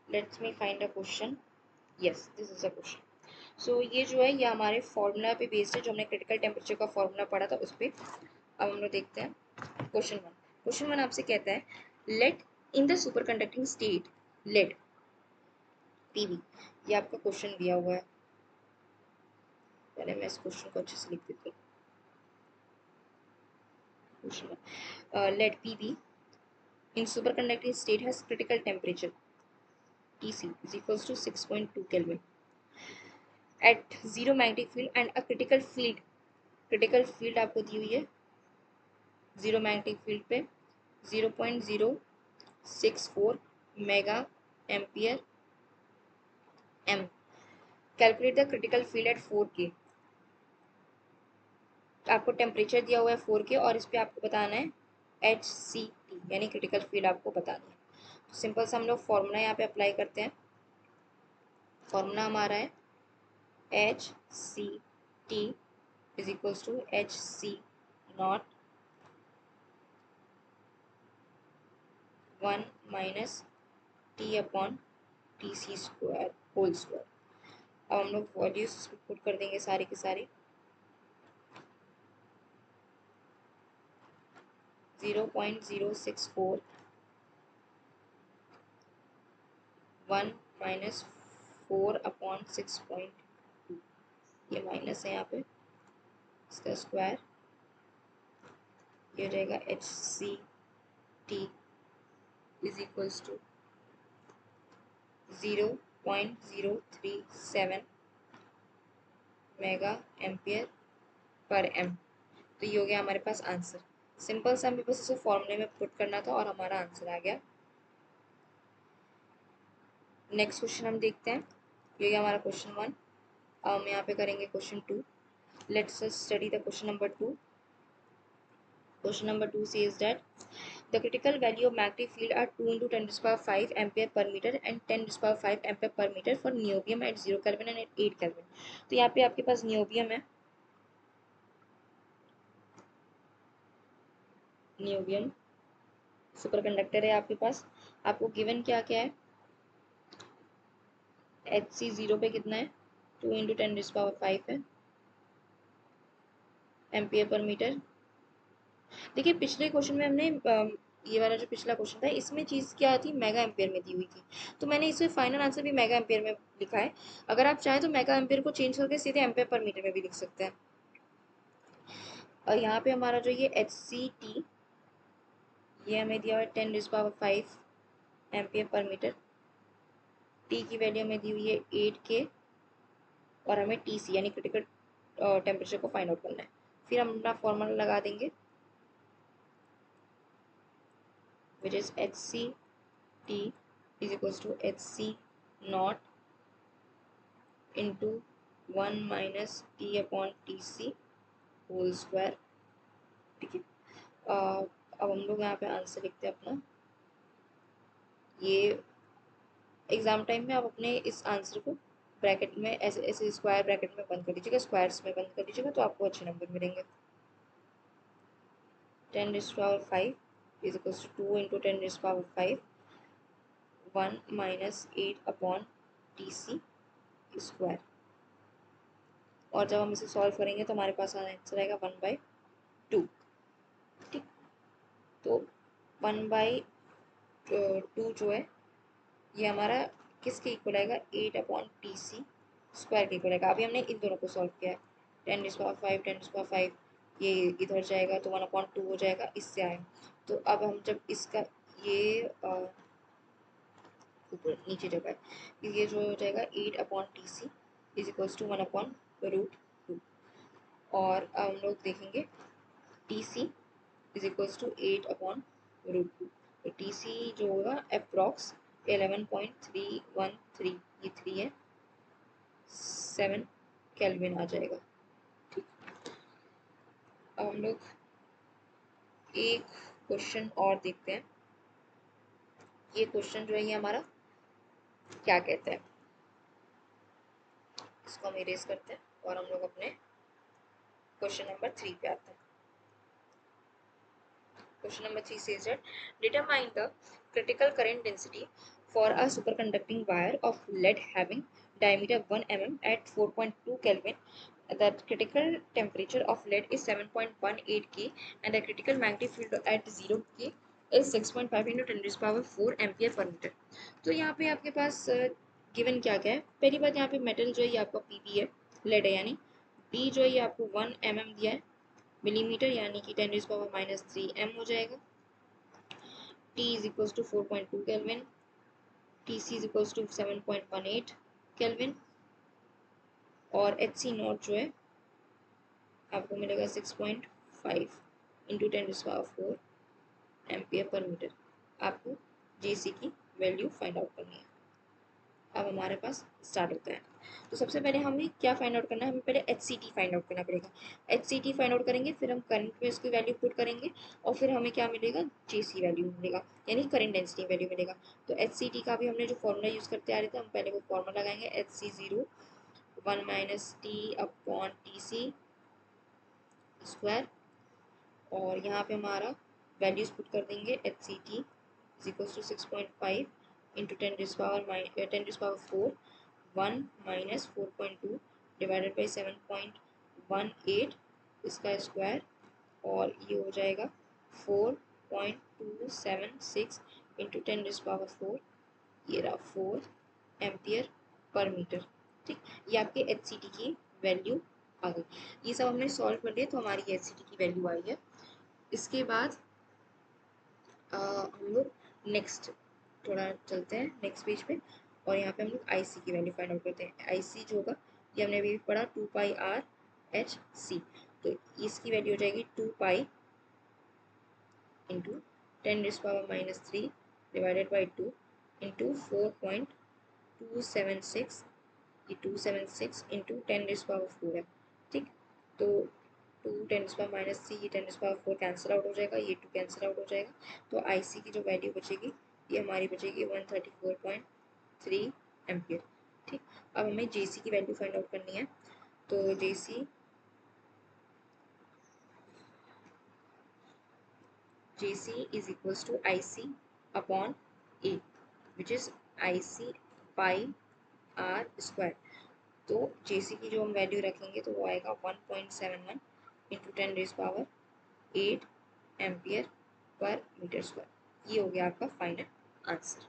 let's me find a question. Yes, this is a question. So ये जो है, ये हमारे फॉर्मूला पे बेस्ड है, जो हमने क्रिटिकल टेम्परेचर का फॉर्मूला पढ़ा था उस पर। अब हम लोग देखते हैं क्वेश्चन 1। क्वेश्चन 1 आपसे कहता है, lead in the superconducting state lead Pb. ये आपका क्वेश्चन दिया हुआ है, पहले मैं इस क्वेश्चन को अच्छे से लिख देती हूँ। Question, lead Pb in superconducting state has critical temperature Tc is equals to 6.2 Kelvin at zero magnetic field and a critical field आपको दी हुई है जीरो मैग्नेटिक फील्ड पे 0.064 mega ampere M. Calculate the critical field at 4K। आपको टेम्परेचर दिया हुआ है 4K और इस पे आपको बताना है HCT, यानी क्रिटिकल फील्ड आपको बतानी है। तो सिंपल सा हम लोग फॉर्मूला यहाँ पे अप्लाई करते हैं। फॉर्मूला हमारा है HCT is equals to HC naught 1 minus T upon T C square whole square. अब हम लोग वैल्यूज पुट कर देंगे सारे के सारे। 0.064 1 माइनस 4/6.2, ये माइनस है यहाँ पे, इसका स्क्वायर, ये हो जाएगा H C T is equals to 0.037 mega ampere per M. तो ये हो गया हमारे पास आंसर। सिंपल सा हमें बस इसे फॉर्मूले में पुट करना था और हमारा आंसर आ गया। नेक्स्ट क्वेश्चन हम देखते हैं। ये गया हमारा क्वेश्चन 1। अब हम यहाँ पे करेंगे question 2। Let's study the question number 2। Question number 2 says that the critical value of magnetic field are 2 into 10 to the power 5 ampere per meter and 10 to the power 5 ampere per meter for niobium at 0 Kelvin and at 8 Kelvin। तो यहाँ पे आपके पास नियोबियम है, नियोबियम सुपर कंडक्टर है आपके पास। आपको गिवन क्या क्या है, एच सी जीरो पे कितना है, 2 इंटू 10 टू द पावर 5 है एम्पियर पर मीटर। देखिए पिछले क्वेश्चन में हमने ये वाला जो पिछला क्वेश्चन था इसमें चीज़ क्या थी, मेगा एम्पियर में दी हुई थी, तो मैंने इसमें फाइनल आंसर भी मेगा एम्पियर में लिखा है। अगर आप चाहें तो मेगा एम्पियर को चेंज करके सीधे एम्पियर पर मीटर में भी लिख सकते हैं। और यहाँ पे हमारा जो ये एच सी टी, ये हमें दिया हुआ है 10 to the power 5 ampere per metre. T की वैल्यू हमें दी हुई है 8 के, और हमें टी सी यानी क्रिटिकल टेम्परेचर को फाइंड आउट करना है। फिर हम अपना फॉर्मूला लगा देंगे, which is HCT is equals to HC naught into 1 minus T upon TC whole square. ठीक है, अब हम लोग यहाँ पे आंसर लिखते हैं अपना। ये एग्जाम टाइम में आप अपने इस आंसर को ब्रैकेट में ऐसे ऐसे स्क्वायर ब्रैकेट में बंद कर दीजिएगा, स्क्वायर्स में बंद कर दीजिएगा, तो आपको अच्छे नंबर मिलेंगे। 10 to the power 5 is equals to 2 into 10 to the power 5 1 minus 8 upon TC square. और जब हम इसे सॉल्व करेंगे तो हमारे पास आंसर आएगा 1/2। ठीक, तो 1/2 जो है ये हमारा किसके इक्वल आएगा, 8/TC स्क्वायर के इक्वल आएगा। अभी हमने इन दोनों को सॉल्व किया है, 10 to the power 5 10 to the power 5, ये इधर जाएगा तो 1/2 हो जाएगा, इससे आए। तो अब हम जब इसका ये ऊपर नीचे जगह है, ये जो हो जाएगा 8/TC इज इक्वल्स टू 1/√2। और हम लोग देखेंगे TC इज इक्वल्स टू 8/√2। तो TC जो होगा अप्रॉक्स 11.313, ये 3 है, 7 केल्विन आ जाएगा। ठीक, अब हम लोग एक क्वेश्चन और देखते हैं। ये क्वेश्चन जो है ये हमारा क्या कहता है, इसको हम इरेज करते हैं और हम लोग अपने क्वेश्चन नंबर 3 पे आते हैं। Question number 3 says that determine the critical current density for a superconducting wire of lead having diameter 1 mm at 4.2 Kelvin. The critical temperature of lead is 7.18 K and the critical magnetic field at 0 K is 6.5 into 10 to the power 4 ampere per metre. तो यहाँ पे आपके पास गिवन क्या क्या है। पहली बात यहाँ पे मेटल जो है ये आपका पीबी है, लेड है, यानी डी जो है ये आपको 1 mm दिया है मिलीमीटर, यानी कि 10 टू द पावर -3 m हो जाएगा। T is equals to 4.2 kelvin, TC is equals to 7.18 kelvin, और HC नॉट जो है आपको मिलेगा 6.5 into 10 to the power 4 ampere per metre. आपको JC की वैल्यू फाइंड आउट करनी है। अब हमारे पास स्टार्ट होता है। तो सबसे पहले हमें क्या फाइंड आउट करना है, हमें पहले HCT फाइंड आउट करना पड़ेगा। HCT फाइंड आउट करेंगे, फिर हम करंट में उसकी वैल्यू पुट करेंगे और फिर हमें क्या मिलेगा, JC वैल्यू मिलेगा, यानी करंट डेंसिटी वैल्यू मिलेगा। तो HCT का भी हमने जो फॉर्मूला यूज़ करते आ रहे थे, हम पहले वो फॉर्मूला लगाएंगे, HC0 1 माइनस T/TC स्क्वायर, और यहाँ पे हमारा वैल्यूज पुट कर देंगे, HCT is equals to 6.5 into 10 raised power 4, 1 minus 4.2 divided by 7.18 इसका स्क्वायर, और ये हो जाएगा 4.276 इंटू 10 रेज़ पावर 4, ये रहा 4 एम्पियर पर मीटर। ठीक, ये आपके HCT की वैल्यू आ गई। ये सब हमने सॉल्व कर लिया तो हमारी HCT की वैल्यू आई है। इसके बाद हम लोग नेक्स्ट थोड़ा चलते हैं नेक्स्ट पेज पे, और यहाँ पे हम लोग IC की वैल्यू फाइंड आउट करते हैं। IC जो होगा ये हमने अभी पढ़ा 2πr/h/c, तो इसकी वैल्यू हो जाएगी 2π into 10 raise power -3 divided by 2 into 4.276, ये 276 इंटू 10 रेज़ पावर 4 है। ठीक, तो 2 10 रेज़ पावर -3, ये 10 रेज़ पावर 4 कैंसिल आउट हो जाएगा, ये 2 कैंसिल आउट हो जाएगा, तो IC की जो वैल्यू बचेगी ये हमारी बचेगी 134.3 एम्पियर। ठीक, अब हमें JC की वैल्यू फाइंड आउट करनी है, तो JC is equals to IC upon A, which is IC pi r square। तो JC की जो हम वैल्यू रखेंगे तो वो आएगा 1.71 into 10 raise power 8 ampere per metre square. ये हो गया आपका फाइनल आंसर।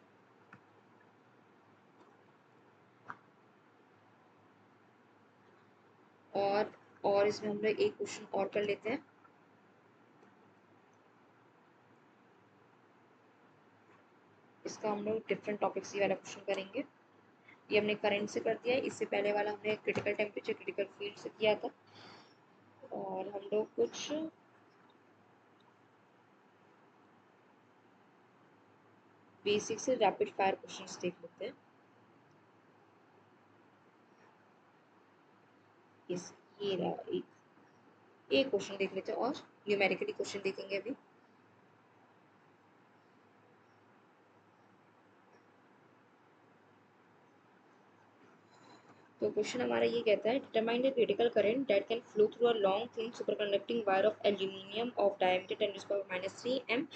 और इसमें हम लोग एक क्वेश्चन और कर लेते हैं। इसका हम लोग डिफरेंट टॉपिक से वाला क्वेश्चन करेंगे। ये हमने करंट से कर दिया है, इससे पहले वाला हमने क्रिटिकल टेम्परेचर क्रिटिकल फील्ड से किया था, और हम लोग कुछ बेसिक से रैपिड फायर क्वेश्चंस देख लेते हैं। ये रहा एक क्वेश्चन देख लेते हैं, और न्यूमेरिकली क्वेश्चन देखेंगे अभी। तो क्वेश्चन हमारा ये कहता है, determine the critical current that can flow through a long thin superconducting wire of aluminium of diameter 10⁻³ m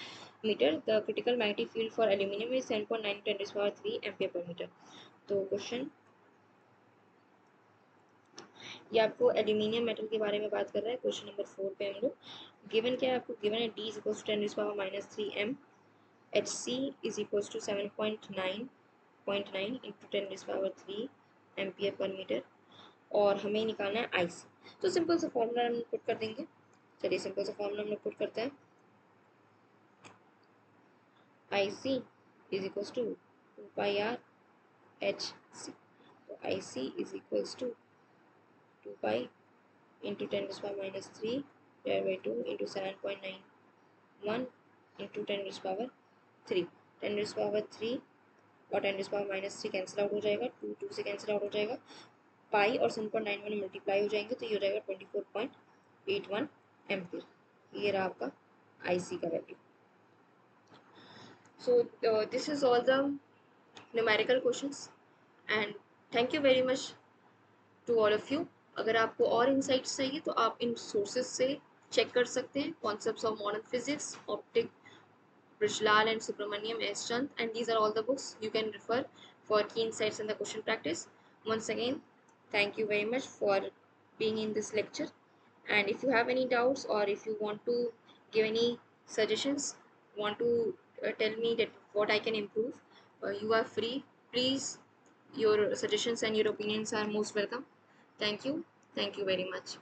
metre. The critical magnetic field for aluminium is 7.9 10⁻³ ampere per metre. तो क्वेश्चन ये आपको एल्यूमिनियम मेटल के बारे में बात कर रहा है। क्वेश्चन नंबर 4 पे हम लोग गिवन क्या है, आपको गिवन है D = 10⁻³ m, HC is equals to 7.9 into 10⁻³ ampere per metre, और हमें निकालना है IC। तो सिंपल सा फॉर्मूला हम पुट कर देंगे। चलिए सिंपल सा फॉर्मूला हम लोग पुट करते हैं। IC is equals to 2πr/h/c, तो IC is equals to 2π into 10⁻³ divided by 2 into 7.91 into 10⁻³ 10⁻³ और 10⁻³ कैंसिल आउट हो जाएगा, 2 से कैंसिल आउट हो जाएगा, पाई और 7.91 मल्टीप्लाई हो जाएंगे, तो ये हो जाएगा 24.81 एम्पियर। ये रहा आपका IC का वैल्यू। So this is all the numerical questions, and thank you very much to all of you. अगर आपको और इनसाइट्स चाहिए तो आप इन सोर्सेज से चेक कर सकते हैं, concepts of modern physics, optic, Brijlal and Subramaniam S. Chand, and these are all the books you can refer for key insights in the question practice. Once again, thank you very much for being in this lecture, and if you have any doubts or if you want to give any suggestions, want to tell me that what I can improve, you are free. Please, your suggestions and your opinions are most welcome. Thank you very much.